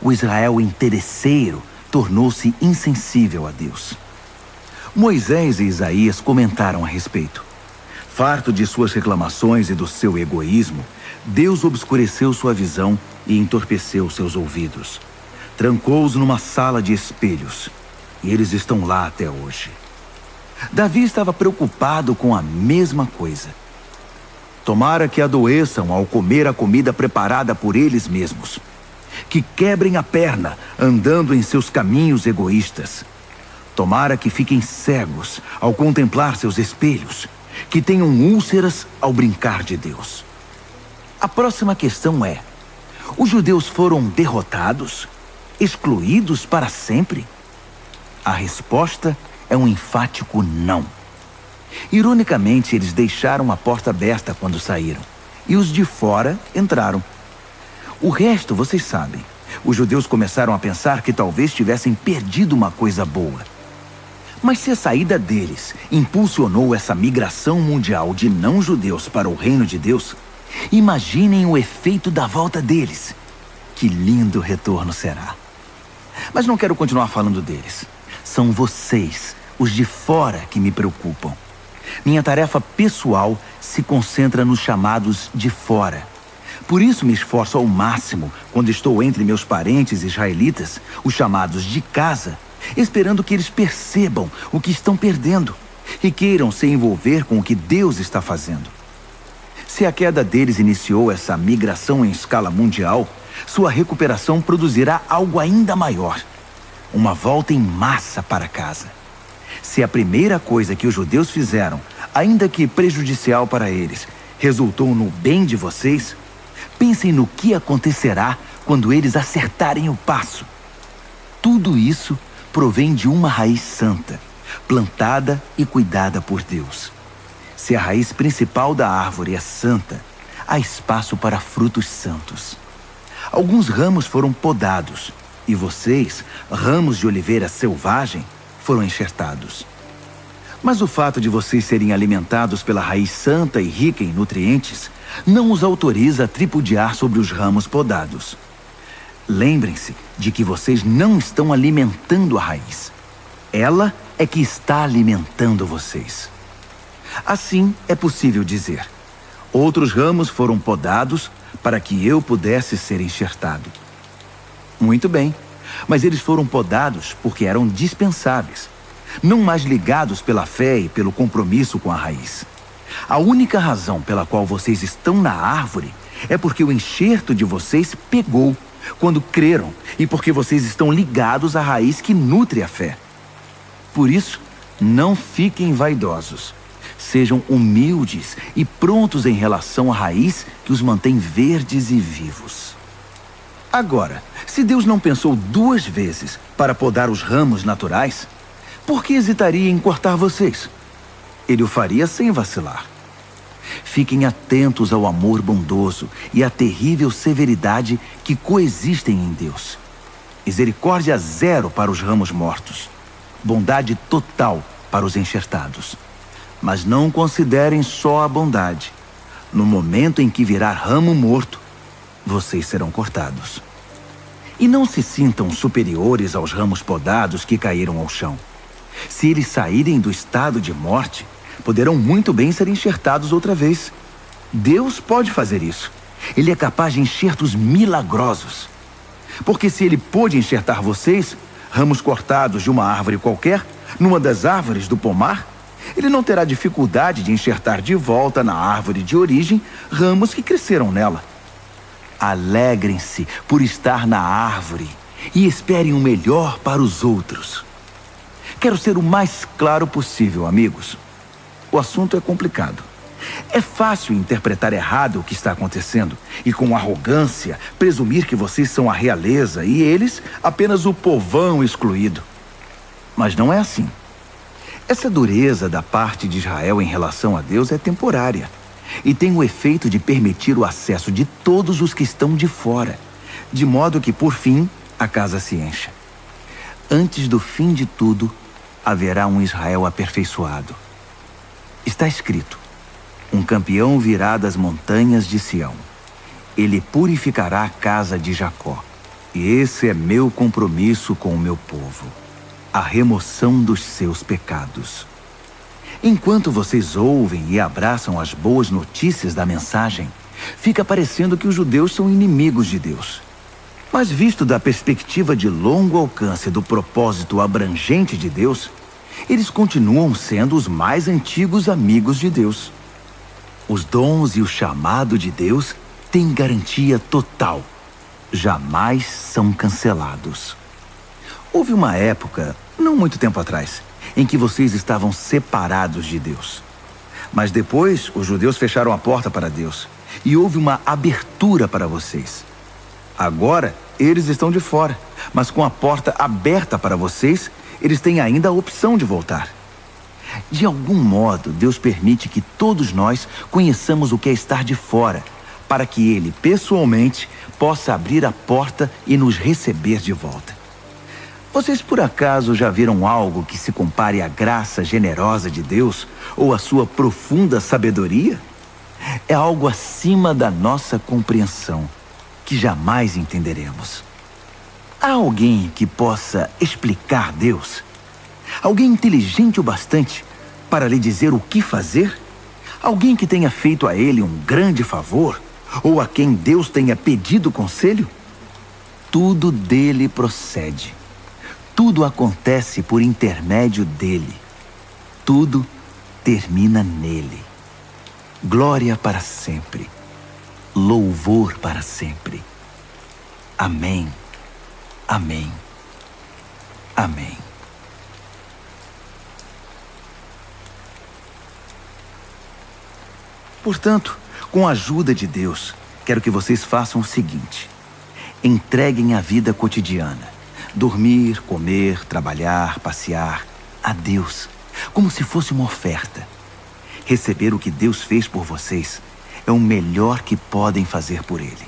O Israel interesseiro tornou-se insensível a Deus. Moisés e Isaías comentaram a respeito. Farto de suas reclamações e do seu egoísmo, Deus obscureceu sua visão e entorpeceu seus ouvidos. Trancou-os numa sala de espelhos, e eles estão lá até hoje. Davi estava preocupado com a mesma coisa. Tomara que adoeçam ao comer a comida preparada por eles mesmos. Que quebrem a perna andando em seus caminhos egoístas. Tomara que fiquem cegos ao contemplar seus espelhos. Que tenham úlceras ao brincar de Deus. A próxima questão é: os judeus foram derrotados? Excluídos para sempre? A resposta é um enfático não. Ironicamente, eles deixaram a porta aberta quando saíram, e os de fora entraram. O resto vocês sabem. Os judeus começaram a pensar que talvez tivessem perdido uma coisa boa. Mas se a saída deles impulsionou essa migração mundial de não-judeus para o reino de Deus, imaginem o efeito da volta deles. Que lindo retorno será. Mas não quero continuar falando deles. São vocês, os de fora, que me preocupam. Minha tarefa pessoal se concentra nos chamados de fora. Por isso me esforço ao máximo quando estou entre meus parentes israelitas, os chamados de casa, esperando que eles percebam o que estão perdendo e queiram se envolver com o que Deus está fazendo. Se a queda deles iniciou essa migração em escala mundial, sua recuperação produzirá algo ainda maior. Uma volta em massa para casa. Se a primeira coisa que os judeus fizeram, ainda que prejudicial para eles, resultou no bem de vocês, pensem no que acontecerá quando eles acertarem o passo. Tudo isso provém de uma raiz santa, plantada e cuidada por Deus. Se a raiz principal da árvore é santa, há espaço para frutos santos. Alguns ramos foram podados, e vocês, ramos de oliveira selvagem, foram enxertados. Mas o fato de vocês serem alimentados pela raiz santa e rica em nutrientes não os autoriza a tripudiar sobre os ramos podados. Lembrem-se de que vocês não estão alimentando a raiz. Ela é que está alimentando vocês. Assim é possível dizer: outros ramos foram podados para que eu pudesse ser enxertado. Muito bem, mas eles foram podados porque eram dispensáveis, não mais ligados pela fé e pelo compromisso com a raiz. A única razão pela qual vocês estão na árvore é porque o enxerto de vocês pegou, quando creram e porque vocês estão ligados à raiz que nutre a fé. Por isso, não fiquem vaidosos. Sejam humildes e prontos em relação à raiz que os mantém verdes e vivos. Agora, se Deus não pensou 2 vezes para podar os ramos naturais, por que hesitaria em cortar vocês? Ele o faria sem vacilar. Fiquem atentos ao amor bondoso e à terrível severidade que coexistem em Deus. Misericórdia 0 para os ramos mortos. Bondade total para os enxertados. Mas não considerem só a bondade. No momento em que virar ramo morto, vocês serão cortados. E não se sintam superiores aos ramos podados que caíram ao chão. Se eles saírem do estado de morte, poderão muito bem ser enxertados outra vez. Deus pode fazer isso. Ele é capaz de enxertos milagrosos. Porque se ele pôde enxertar vocês, ramos cortados de uma árvore qualquer, numa das árvores do pomar, ele não terá dificuldade de enxertar de volta na árvore de origem ramos que cresceram nela. Alegrem-se por estar na árvore e esperem o melhor para os outros. Quero ser o mais claro possível, amigos. O assunto é complicado. É fácil interpretar errado o que está acontecendo e, com arrogância, presumir que vocês são a realeza e eles apenas o povão excluído. Mas não é assim. Essa dureza da parte de Israel em relação a Deus é temporária e tem o efeito de permitir o acesso de todos os que estão de fora, de modo que, por fim, a casa se encha. Antes do fim de tudo, haverá um Israel aperfeiçoado. Está escrito: um campeão virá das montanhas de Sião. Ele purificará a casa de Jacó. E esse é meu compromisso com o meu povo: a remoção dos seus pecados. Enquanto vocês ouvem e abraçam as boas notícias da mensagem, fica parecendo que os judeus são inimigos de Deus. Mas visto da perspectiva de longo alcance do propósito abrangente de Deus, eles continuam sendo os mais antigos amigos de Deus. Os dons e o chamado de Deus têm garantia total. Jamais são cancelados. Houve uma época, não muito tempo atrás, em que vocês estavam separados de Deus. Mas depois, os judeus fecharam a porta para Deus e houve uma abertura para vocês. Agora, eles estão de fora, mas com a porta aberta para vocês, eles têm ainda a opção de voltar. De algum modo, Deus permite que todos nós conheçamos o que é estar de fora, para que Ele, pessoalmente, possa abrir a porta e nos receber de volta. Vocês por acaso já viram algo que se compare à graça generosa de Deus ou à sua profunda sabedoria? É algo acima da nossa compreensão, que jamais entenderemos. Há alguém que possa explicar Deus? Alguém inteligente o bastante para lhe dizer o que fazer? Alguém que tenha feito a ele um grande favor? Ou a quem Deus tenha pedido conselho? Tudo dele procede. Tudo acontece por intermédio dele. Tudo termina nele. Glória para sempre. Louvor para sempre. Amém. Amém. Amém. Portanto, com a ajuda de Deus, quero que vocês façam o seguinte: entreguem a vida cotidiana, dormir, comer, trabalhar, passear, a Deus, como se fosse uma oferta. Receber o que Deus fez por vocês é o melhor que podem fazer por Ele.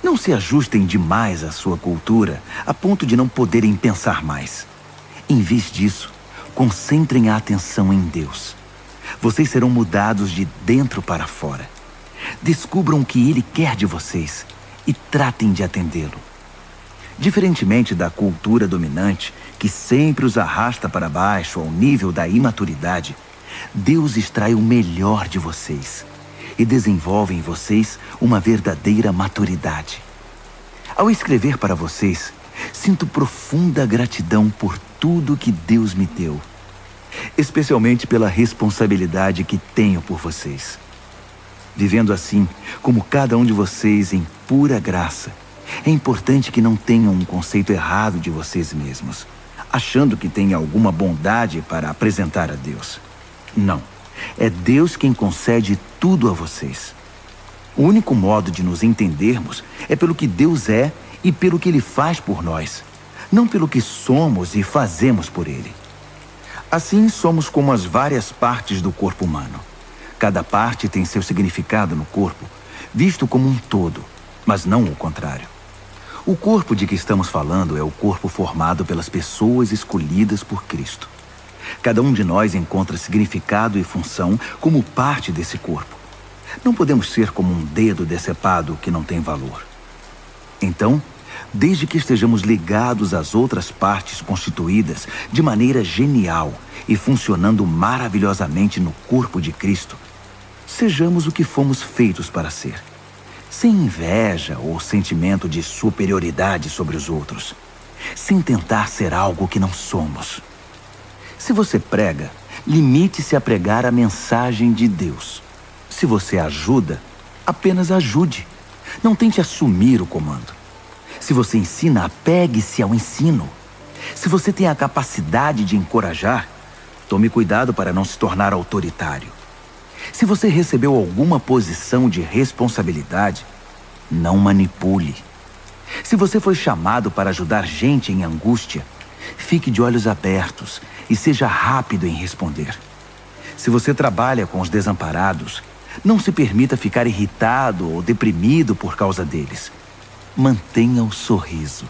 Não se ajustem demais à sua cultura, a ponto de não poderem pensar mais. Em vez disso, concentrem a atenção em Deus. Vocês serão mudados de dentro para fora. Descubram o que Ele quer de vocês e tratem de atendê-lo. Diferentemente da cultura dominante, que sempre os arrasta para baixo ao nível da imaturidade, Deus extrai o melhor de vocês e desenvolve em vocês uma verdadeira maturidade. Ao escrever para vocês, sinto profunda gratidão por tudo que Deus me deu, especialmente pela responsabilidade que tenho por vocês. Vivendo assim, como cada um de vocês em pura graça, É importante que não tenham um conceito errado de vocês mesmos, achando que têm alguma bondade para apresentar a Deus. Não. É Deus quem concede tudo a vocês. O único modo de nos entendermos é pelo que Deus é e pelo que Ele faz por nós, não pelo que somos e fazemos por Ele. Assim, somos como as várias partes do corpo humano. Cada parte tem seu significado no corpo, visto como um todo, mas não o contrário. O corpo de que estamos falando é o corpo formado pelas pessoas escolhidas por Cristo. Cada um de nós encontra significado e função como parte desse corpo. Não podemos ser como um dedo decepado que não tem valor. Então, desde que estejamos ligados às outras partes constituídas de maneira genial e funcionando maravilhosamente no corpo de Cristo, sejamos o que fomos feitos para ser, sem inveja ou sentimento de superioridade sobre os outros, sem tentar ser algo que não somos. Se você prega, limite-se a pregar a mensagem de Deus. Se você ajuda, apenas ajude. Não tente assumir o comando. Se você ensina, apegue-se ao ensino. Se você tem a capacidade de encorajar, tome cuidado para não se tornar autoritário. Se você recebeu alguma posição de responsabilidade, não manipule. Se você foi chamado para ajudar gente em angústia, fique de olhos abertos e seja rápido em responder. Se você trabalha com os desamparados, não se permita ficar irritado ou deprimido por causa deles. Mantenha o sorriso.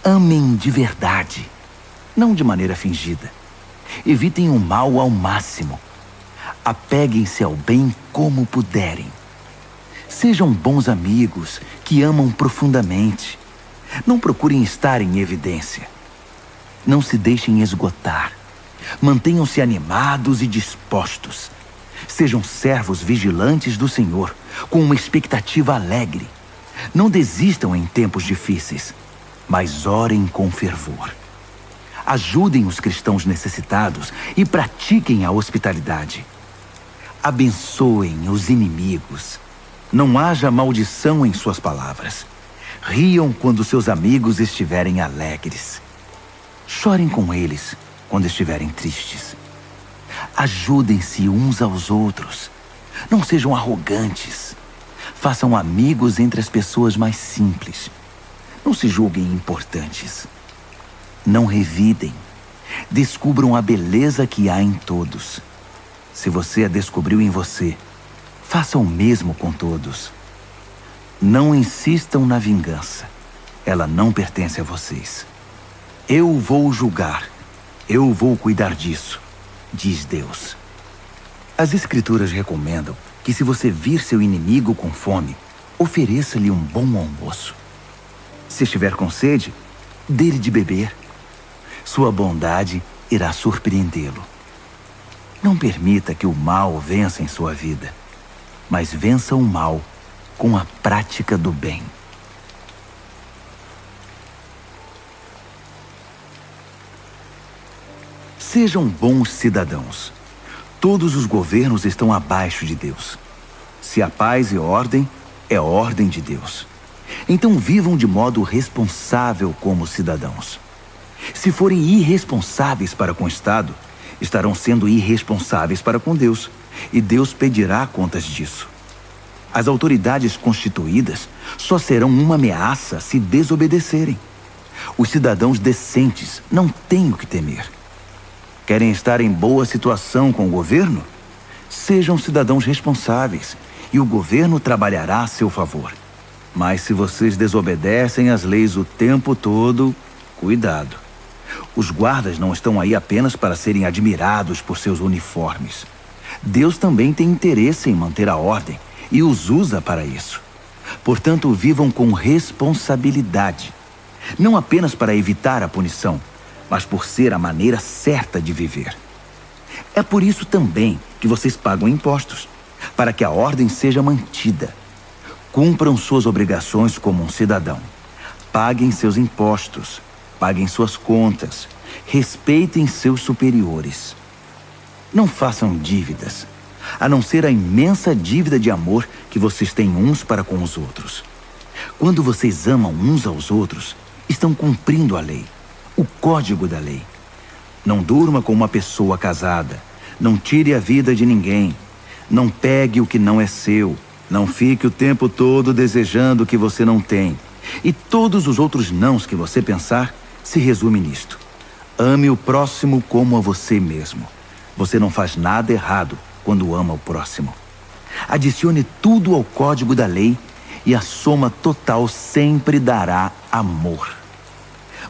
Amem de verdade, não de maneira fingida. Evitem o mal ao máximo. Apeguem-se ao bem como puderem. Sejam bons amigos que amam profundamente. Não procurem estar em evidência. Não se deixem esgotar. Mantenham-se animados e dispostos. Sejam servos vigilantes do Senhor, com uma expectativa alegre. Não desistam em tempos difíceis, mas orem com fervor. Ajudem os cristãos necessitados e pratiquem a hospitalidade. Abençoem os inimigos. Não haja maldição em suas palavras. Riam quando seus amigos estiverem alegres. Chorem com eles quando estiverem tristes. Ajudem-se uns aos outros. Não sejam arrogantes. Façam amigos entre as pessoas mais simples. Não se julguem importantes. Não revidem. Descubram a beleza que há em todos. Se você a descobriu em você, faça o mesmo com todos. Não insistam na vingança. Ela não pertence a vocês. Eu vou julgar. Eu vou cuidar disso, diz Deus. As Escrituras recomendam que se você vir seu inimigo com fome, ofereça-lhe um bom almoço. Se estiver com sede, dê-lhe de beber. Sua bondade irá surpreendê-lo. Não permita que o mal vença em sua vida, mas vença o mal com a prática do bem. Sejam bons cidadãos. Todos os governos estão abaixo de Deus. Se há paz e ordem, é ordem de Deus. Então vivam de modo responsável como cidadãos. Se forem irresponsáveis para com o Estado, estarão sendo irresponsáveis para com Deus, e Deus pedirá contas disso. As autoridades constituídas só serão uma ameaça se desobedecerem. Os cidadãos decentes não têm o que temer. Querem estar em boa situação com o governo? Sejam cidadãos responsáveis, e o governo trabalhará a seu favor. Mas se vocês desobedecem às leis o tempo todo, cuidado. Os guardas não estão aí apenas para serem admirados por seus uniformes. Deus também tem interesse em manter a ordem e os usa para isso. Portanto, vivam com responsabilidade. Não apenas para evitar a punição, mas por ser a maneira certa de viver. É por isso também que vocês pagam impostos, para que a ordem seja mantida. Cumpram suas obrigações como um cidadão. Paguem seus impostos, paguem suas contas, respeitem seus superiores. Não façam dívidas, a não ser a imensa dívida de amor que vocês têm uns para com os outros. Quando vocês amam uns aos outros, estão cumprindo a lei, o código da lei. Não durma com uma pessoa casada. Não tire a vida de ninguém. Não pegue o que não é seu. Não fique o tempo todo desejando o que você não tem. E todos os outros nãos que você pensar se resume nisto. Ame o próximo como a você mesmo. Você não faz nada errado quando ama o próximo. Adicione tudo ao código da lei e a soma total sempre dará amor.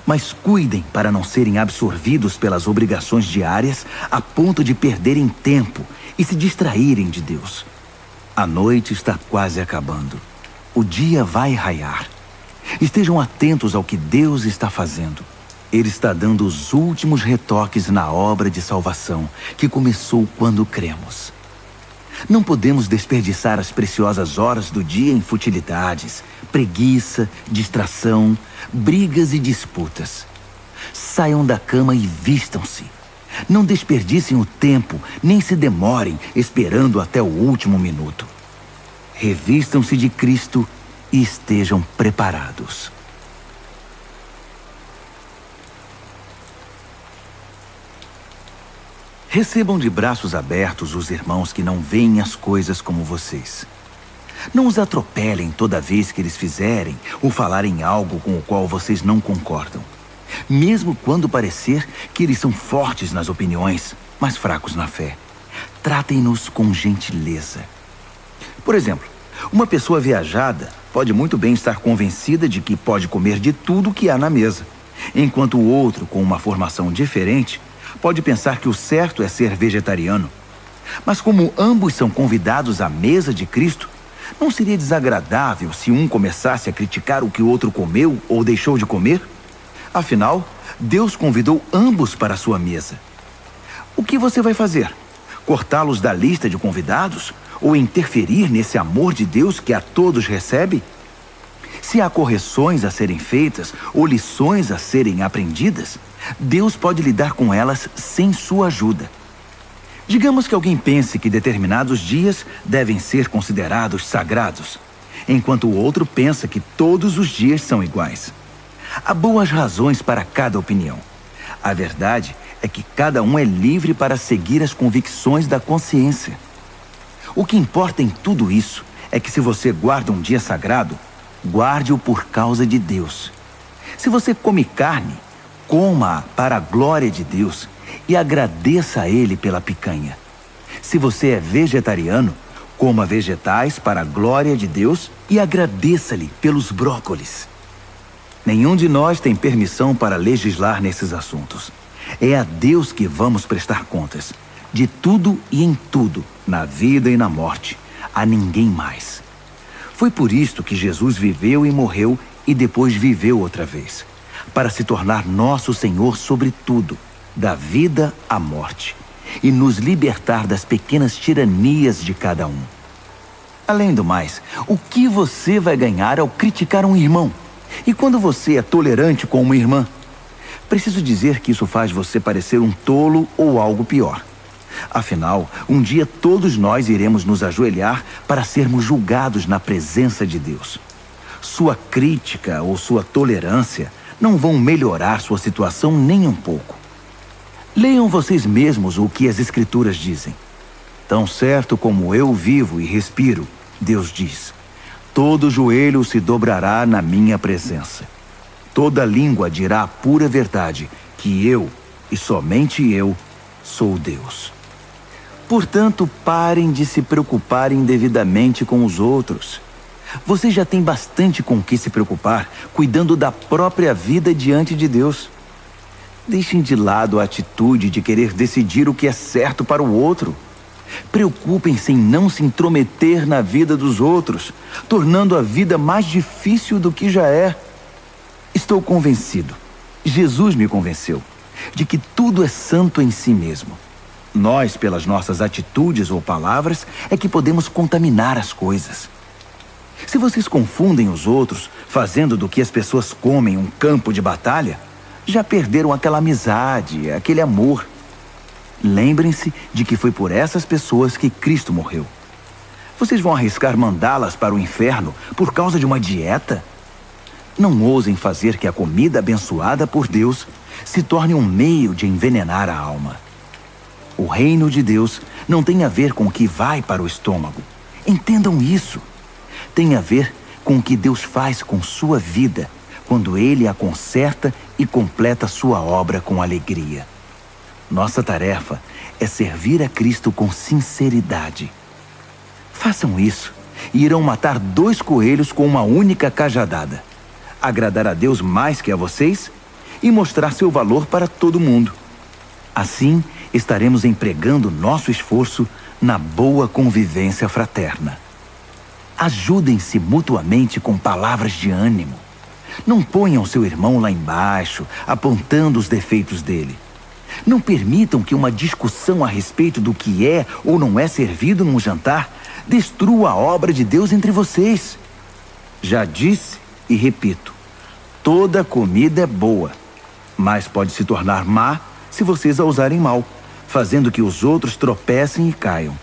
Mas cuidem para não serem absorvidos pelas obrigações diárias a ponto de perderem tempo e se distraírem de Deus. A noite está quase acabando. O dia vai raiar. Estejam atentos ao que Deus está fazendo. Ele está dando os últimos retoques na obra de salvação que começou quando cremos. Não podemos desperdiçar as preciosas horas do dia em futilidades, preguiça, distração, brigas e disputas. Saiam da cama e vistam-se. Não desperdicem o tempo, nem se demorem esperando até o último minuto. Revistam-se de Cristo e estejam preparados. Recebam de braços abertos os irmãos que não veem as coisas como vocês. Não os atropelem toda vez que eles fizerem ou falarem algo com o qual vocês não concordam. Mesmo quando parecer que eles são fortes nas opiniões, mas fracos na fé. Tratem-nos com gentileza. Por exemplo, uma pessoa viajada pode muito bem estar convencida de que pode comer de tudo que há na mesa, enquanto o outro, com uma formação diferente, pode pensar que o certo é ser vegetariano. Mas como ambos são convidados à mesa de Cristo, não seria desagradável se um começasse a criticar o que o outro comeu ou deixou de comer? Afinal, Deus convidou ambos para a sua mesa. O que você vai fazer? Cortá-los da lista de convidados? Ou interferir nesse amor de Deus que a todos recebe? Se há correções a serem feitas ou lições a serem aprendidas, Deus pode lidar com elas sem sua ajuda. Digamos que alguém pense que determinados dias devem ser considerados sagrados, enquanto o outro pensa que todos os dias são iguais. Há boas razões para cada opinião. A verdade é que cada um é livre para seguir as convicções da consciência. O que importa em tudo isso é que se você guarda um dia sagrado, guarde-o por causa de Deus. Se você come carne, coma-a para a glória de Deus e agradeça a Ele pela picanha. Se você é vegetariano, coma vegetais para a glória de Deus e agradeça-lhe pelos brócolis. Nenhum de nós tem permissão para legislar nesses assuntos. É a Deus que vamos prestar contas, de tudo e em tudo, na vida e na morte, a ninguém mais. Foi por isto que Jesus viveu e morreu e depois viveu outra vez, para se tornar nosso Senhor sobre tudo, da vida à morte, e nos libertar das pequenas tiranias de cada um. Além do mais, o que você vai ganhar ao criticar um irmão? E quando você é tolerante com uma irmã? Preciso dizer que isso faz você parecer um tolo ou algo pior. Afinal, um dia todos nós iremos nos ajoelhar para sermos julgados na presença de Deus. Sua crítica ou sua tolerância não vão melhorar sua situação nem um pouco. Leiam vocês mesmos o que as Escrituras dizem. Tão certo como eu vivo e respiro, Deus diz, todo joelho se dobrará na minha presença. Toda língua dirá a pura verdade, que eu, e somente eu, sou Deus. Portanto, parem de se preocupar indevidamente com os outros. Você já tem bastante com o que se preocupar, cuidando da própria vida diante de Deus. Deixem de lado a atitude de querer decidir o que é certo para o outro. Preocupem-se em não se intrometer na vida dos outros, tornando a vida mais difícil do que já é. Estou convencido, Jesus me convenceu, de que tudo é santo em si mesmo. Nós, pelas nossas atitudes ou palavras, é que podemos contaminar as coisas. Se vocês confundem os outros, fazendo do que as pessoas comem um campo de batalha, já perderam aquela amizade, aquele amor. Lembrem-se de que foi por essas pessoas que Cristo morreu. Vocês vão arriscar mandá-las para o inferno por causa de uma dieta? Não ousem fazer que a comida abençoada por Deus se torne um meio de envenenar a alma. O reino de Deus não tem a ver com o que vai para o estômago. Entendam isso. Tem a ver com o que Deus faz com sua vida quando Ele a conserta e completa sua obra com alegria. Nossa tarefa é servir a Cristo com sinceridade. Façam isso e irão matar 2 coelhos com uma única cajadada. Agradar a Deus mais que a vocês e mostrar seu valor para todo mundo. Assim, estaremos empregando nosso esforço na boa convivência fraterna. Ajudem-se mutuamente com palavras de ânimo. Não ponham seu irmão lá embaixo, apontando os defeitos dele. Não permitam que uma discussão a respeito do que é ou não é servido num jantar destrua a obra de Deus entre vocês. Já disse e repito, toda comida é boa, mas pode se tornar má se vocês a usarem mal, fazendo que os outros tropecem e caiam.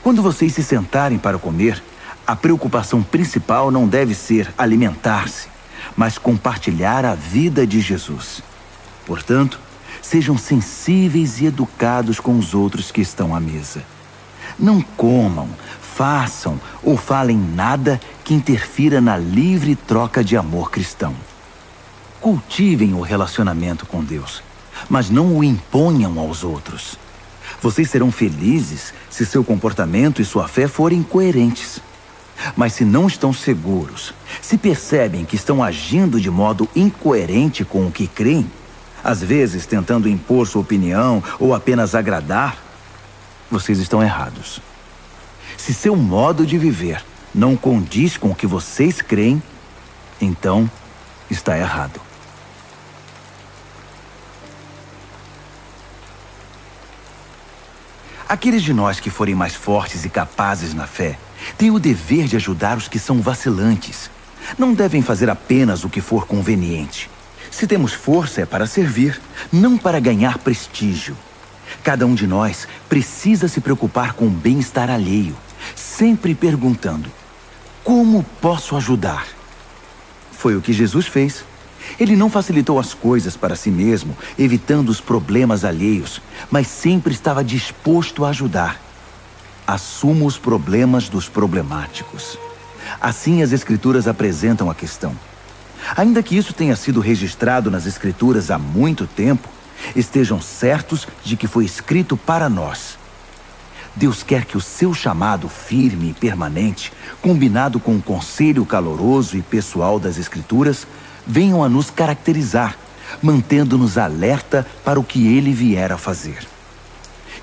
Quando vocês se sentarem para comer, a preocupação principal não deve ser alimentar-se, mas compartilhar a vida de Jesus. Portanto, sejam sensíveis e educados com os outros que estão à mesa. Não comam, façam ou falem nada que interfira na livre troca de amor cristão. Cultivem o relacionamento com Deus, mas não o imponham aos outros. Vocês serão felizes se seu comportamento e sua fé forem coerentes. Mas se não estão seguros, se percebem que estão agindo de modo incoerente com o que creem, às vezes tentando impor sua opinião ou apenas agradar, vocês estão errados. Se seu modo de viver não condiz com o que vocês creem, então está errado. Aqueles de nós que forem mais fortes e capazes na fé têm o dever de ajudar os que são vacilantes. Não devem fazer apenas o que for conveniente. Se temos força é para servir, não para ganhar prestígio. Cada um de nós precisa se preocupar com o bem-estar alheio, sempre perguntando: como posso ajudar? Foi o que Jesus fez. Ele não facilitou as coisas para si mesmo, evitando os problemas alheios, mas sempre estava disposto a ajudar. Assuma os problemas dos problemáticos. Assim as Escrituras apresentam a questão. Ainda que isso tenha sido registrado nas Escrituras há muito tempo, estejam certos de que foi escrito para nós. Deus quer que o seu chamado firme e permanente, combinado com o conselho caloroso e pessoal das Escrituras, venham a nos caracterizar, mantendo-nos alerta para o que Ele vier a fazer.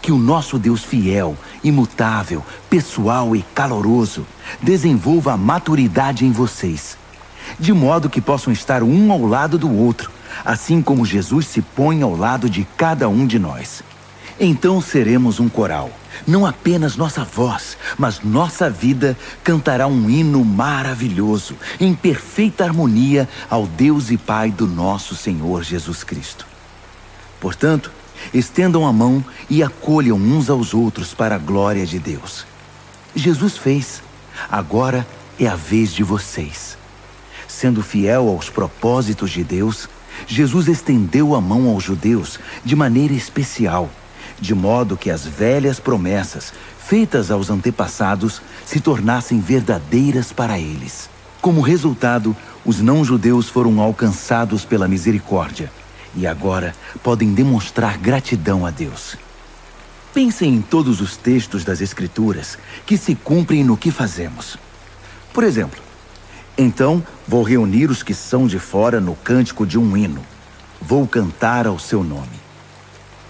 Que o nosso Deus fiel, imutável, pessoal e caloroso desenvolva a maturidade em vocês, de modo que possam estar um ao lado do outro, assim como Jesus se põe ao lado de cada um de nós. Então seremos um coral. Não apenas nossa voz, mas nossa vida cantará um hino maravilhoso, em perfeita harmonia ao Deus e Pai do nosso Senhor Jesus Cristo. Portanto, estendam a mão e acolham uns aos outros para a glória de Deus. Jesus fez. Agora é a vez de vocês. Sendo fiel aos propósitos de Deus, Jesus estendeu a mão aos judeus de maneira especial, de modo que as velhas promessas feitas aos antepassados se tornassem verdadeiras para eles. Como resultado, os não-judeus foram alcançados pela misericórdia e agora podem demonstrar gratidão a Deus. Pensem em todos os textos das Escrituras que se cumprem no que fazemos. Por exemplo, então vou reunir os que são de fora no cântico de um hino. Vou cantar ao seu nome.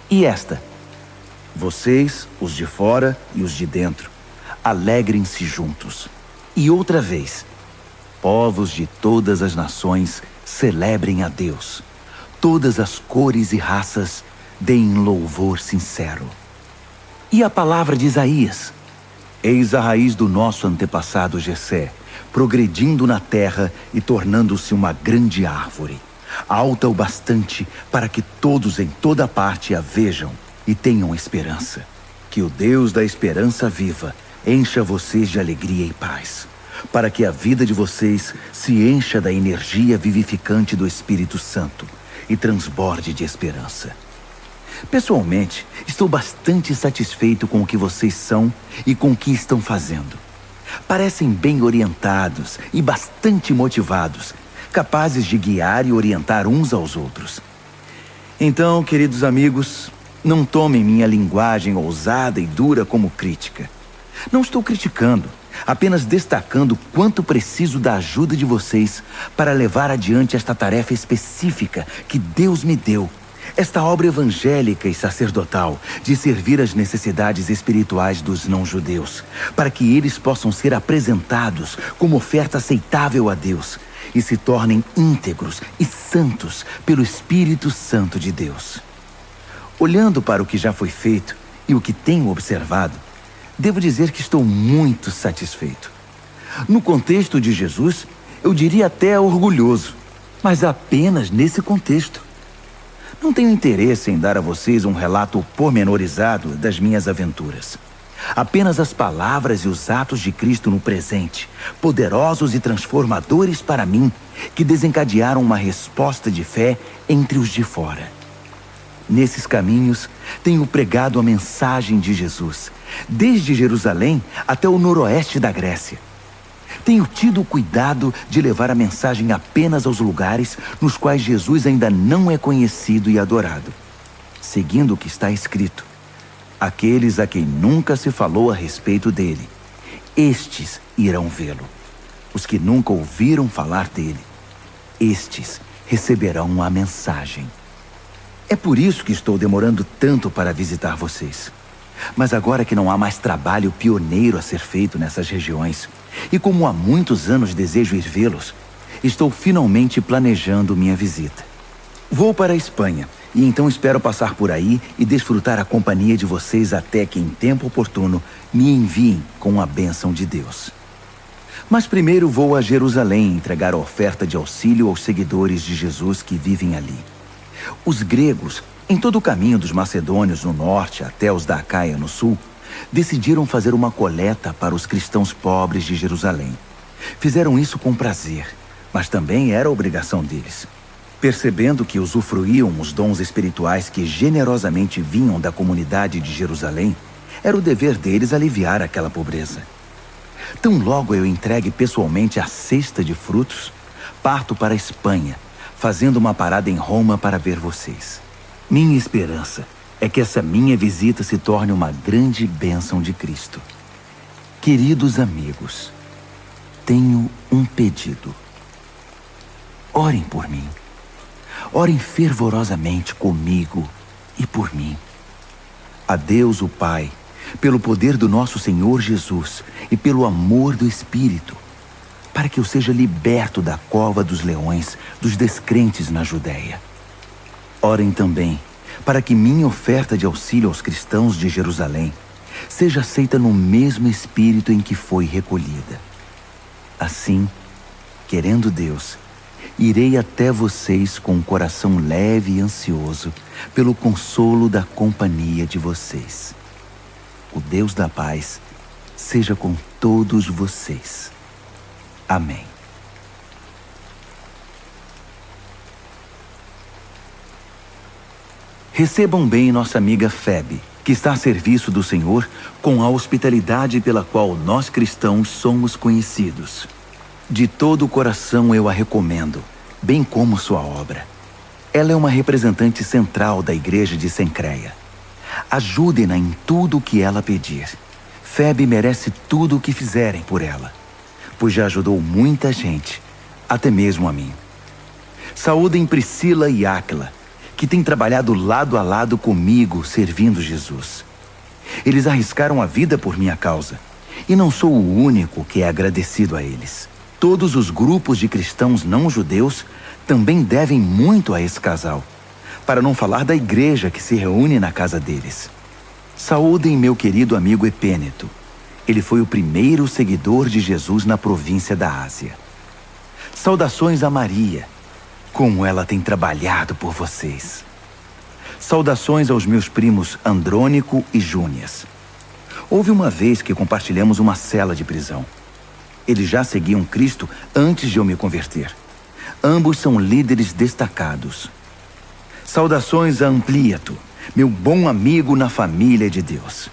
E esta: vocês, os de fora e os de dentro, alegrem-se juntos. E outra vez: povos de todas as nações, celebrem a Deus. Todas as cores e raças, deem louvor sincero. E a palavra de Isaías: eis a raiz do nosso antepassado Jessé, progredindo na terra e tornando-se uma grande árvore, alta o bastante para que todos em toda parte a vejam e tenham esperança. Que o Deus da esperança viva encha vocês de alegria e paz, para que a vida de vocês se encha da energia vivificante do Espírito Santo e transborde de esperança. Pessoalmente, estou bastante satisfeito com o que vocês são e com o que estão fazendo. Parecem bem orientados e bastante motivados, capazes de guiar e orientar uns aos outros. Então, queridos amigos, não tomem minha linguagem ousada e dura como crítica. Não estou criticando, apenas destacando quanto preciso da ajuda de vocês para levar adiante esta tarefa específica que Deus me deu, esta obra evangélica e sacerdotal de servir às necessidades espirituais dos não-judeus, para que eles possam ser apresentados como oferta aceitável a Deus e se tornem íntegros e santos pelo Espírito Santo de Deus. Olhando para o que já foi feito e o que tenho observado, devo dizer que estou muito satisfeito. No contexto de Jesus, eu diria até orgulhoso, mas apenas nesse contexto. Não tenho interesse em dar a vocês um relato pormenorizado das minhas aventuras. Apenas as palavras e os atos de Cristo no presente, poderosos e transformadores para mim, que desencadearam uma resposta de fé entre os de fora. Nesses caminhos, tenho pregado a mensagem de Jesus, desde Jerusalém até o noroeste da Grécia. Tenho tido o cuidado de levar a mensagem apenas aos lugares nos quais Jesus ainda não é conhecido e adorado, seguindo o que está escrito: aqueles a quem nunca se falou a respeito dele, estes irão vê-lo. Os que nunca ouviram falar dele, estes receberão a mensagem. É por isso que estou demorando tanto para visitar vocês. Mas agora que não há mais trabalho pioneiro a ser feito nessas regiões, e como há muitos anos desejo ir vê-los, estou finalmente planejando minha visita. Vou para a Espanha, e então espero passar por aí e desfrutar a companhia de vocês até que, em tempo oportuno, me enviem com a bênção de Deus. Mas primeiro vou a Jerusalém entregar a oferta de auxílio aos seguidores de Jesus que vivem ali. Os gregos, em todo o caminho dos macedônios no norte até os da Acaia no sul, decidiram fazer uma coleta para os cristãos pobres de Jerusalém. Fizeram isso com prazer, mas também era obrigação deles. Percebendo que usufruíam os dons espirituais que generosamente vinham da comunidade de Jerusalém, era o dever deles aliviar aquela pobreza. Tão logo eu entregue pessoalmente a cesta de frutos, parto para a Espanha, fazendo uma parada em Roma para ver vocês. Minha esperança é que essa minha visita se torne uma grande bênção de Cristo. Queridos amigos, tenho um pedido. Orem por mim. Orem fervorosamente comigo e por mim. A Deus o Pai, pelo poder do nosso Senhor Jesus e pelo amor do Espírito, para que eu seja liberto da cova dos leões dos descrentes na Judéia. Orem também para que minha oferta de auxílio aos cristãos de Jerusalém seja aceita no mesmo espírito em que foi recolhida. Assim, querendo Deus, irei até vocês com um coração leve e ansioso pelo consolo da companhia de vocês. O Deus da paz seja com todos vocês. Amém. Recebam bem nossa amiga Febe, que está a serviço do Senhor com a hospitalidade pela qual nós cristãos somos conhecidos. De todo o coração eu a recomendo, bem como sua obra. Ela é uma representante central da igreja de Cencreia. Ajudem-na em tudo o que ela pedir. Febe merece tudo o que fizerem por ela, pois já ajudou muita gente, até mesmo a mim. Saúdem Priscila e Áquila, que têm trabalhado lado a lado comigo, servindo Jesus. Eles arriscaram a vida por minha causa, e não sou o único que é agradecido a eles. Todos os grupos de cristãos não-judeus também devem muito a esse casal, para não falar da igreja que se reúne na casa deles. Saúdem meu querido amigo Epêneto. Ele foi o primeiro seguidor de Jesus na província da Ásia. Saudações a Maria. Como ela tem trabalhado por vocês. Saudações aos meus primos Andrônico e Júnias. Houve uma vez que compartilhamos uma cela de prisão. Eles já seguiam Cristo antes de eu me converter. Ambos são líderes destacados. Saudações a Ampliato, meu bom amigo na família de Deus.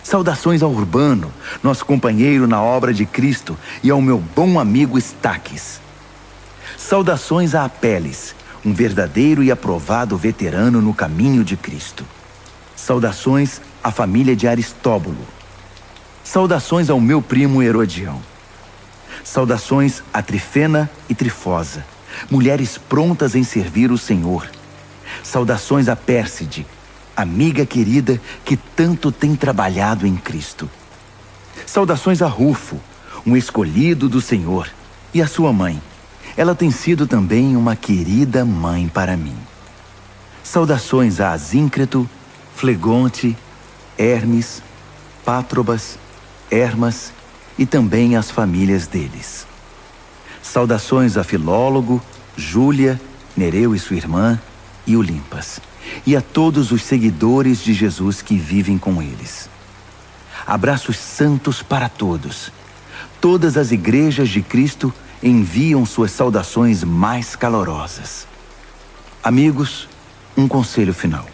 Saudações ao Urbano, nosso companheiro na obra de Cristo, e ao meu bom amigo Estaques. Saudações a Apeles, um verdadeiro e aprovado veterano no caminho de Cristo. Saudações à família de Aristóbulo. Saudações ao meu primo Herodião. Saudações a Trifena e Trifosa, mulheres prontas em servir o Senhor. Saudações a Pérside, amiga querida que tanto tem trabalhado em Cristo. Saudações a Rufo, um escolhido do Senhor, e a sua mãe. Ela tem sido também uma querida mãe para mim. Saudações a Asíncreto, Flegonte, Hermes, Pátrobas, Hermas e também as famílias deles. Saudações a Filólogo, Júlia, Nereu e sua irmã, e Olimpas, e a todos os seguidores de Jesus que vivem com eles. Abraços santos para todos. Todas as igrejas de Cristo enviam suas saudações mais calorosas. Amigos, um conselho final.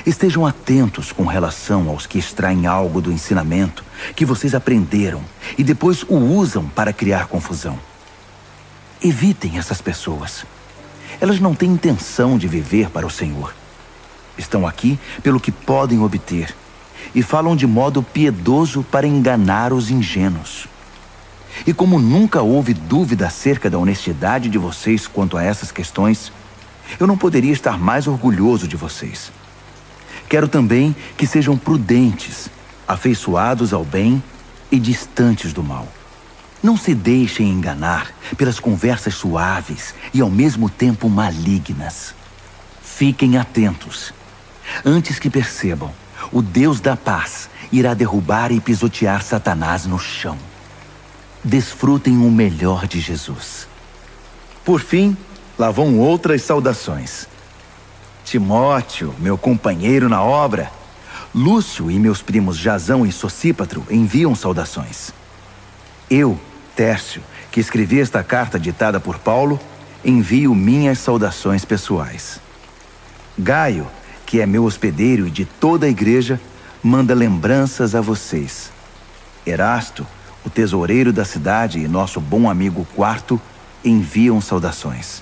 Estejam atentos com relação aos que extraem algo do ensinamento que vocês aprenderam e depois o usam para criar confusão. Evitem essas pessoas. Elas não têm intenção de viver para o Senhor. Estão aqui pelo que podem obter e falam de modo piedoso para enganar os ingênuos. E como nunca houve dúvida acerca da honestidade de vocês quanto a essas questões, eu não poderia estar mais orgulhoso de vocês. Quero também que sejam prudentes, afeiçoados ao bem e distantes do mal. Não se deixem enganar pelas conversas suaves e ao mesmo tempo malignas. Fiquem atentos. Antes que percebam, o Deus da paz irá derrubar e pisotear Satanás no chão. Desfrutem o melhor de Jesus. Por fim, lá vão outras saudações. Timóteo, meu companheiro na obra, Lúcio e meus primos Jasão e Sosípatro enviam saudações. Eu, Tércio, que escrevi esta carta ditada por Paulo, envio minhas saudações pessoais. Gaio, que é meu hospedeiro e de toda a igreja, manda lembranças a vocês. Erasto, o tesoureiro da cidade e nosso bom amigo Quarto, enviam saudações.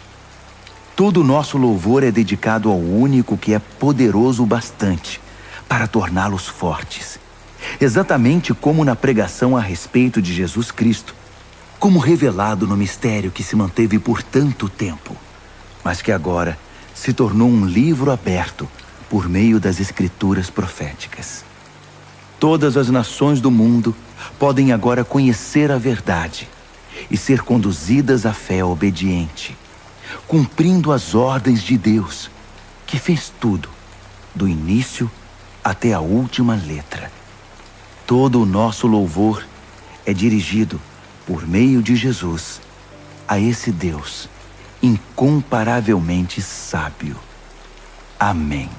Todo o nosso louvor é dedicado ao único que é poderoso o bastante para torná-los fortes, exatamente como na pregação a respeito de Jesus Cristo, como revelado no mistério que se manteve por tanto tempo, mas que agora se tornou um livro aberto por meio das escrituras proféticas. Todas as nações do mundo podem agora conhecer a verdade e ser conduzidas à fé obediente, cumprindo as ordens de Deus, que fez tudo, do início até a última letra. Todo o nosso louvor é dirigido, por meio de Jesus, a esse Deus incomparavelmente sábio. Amém.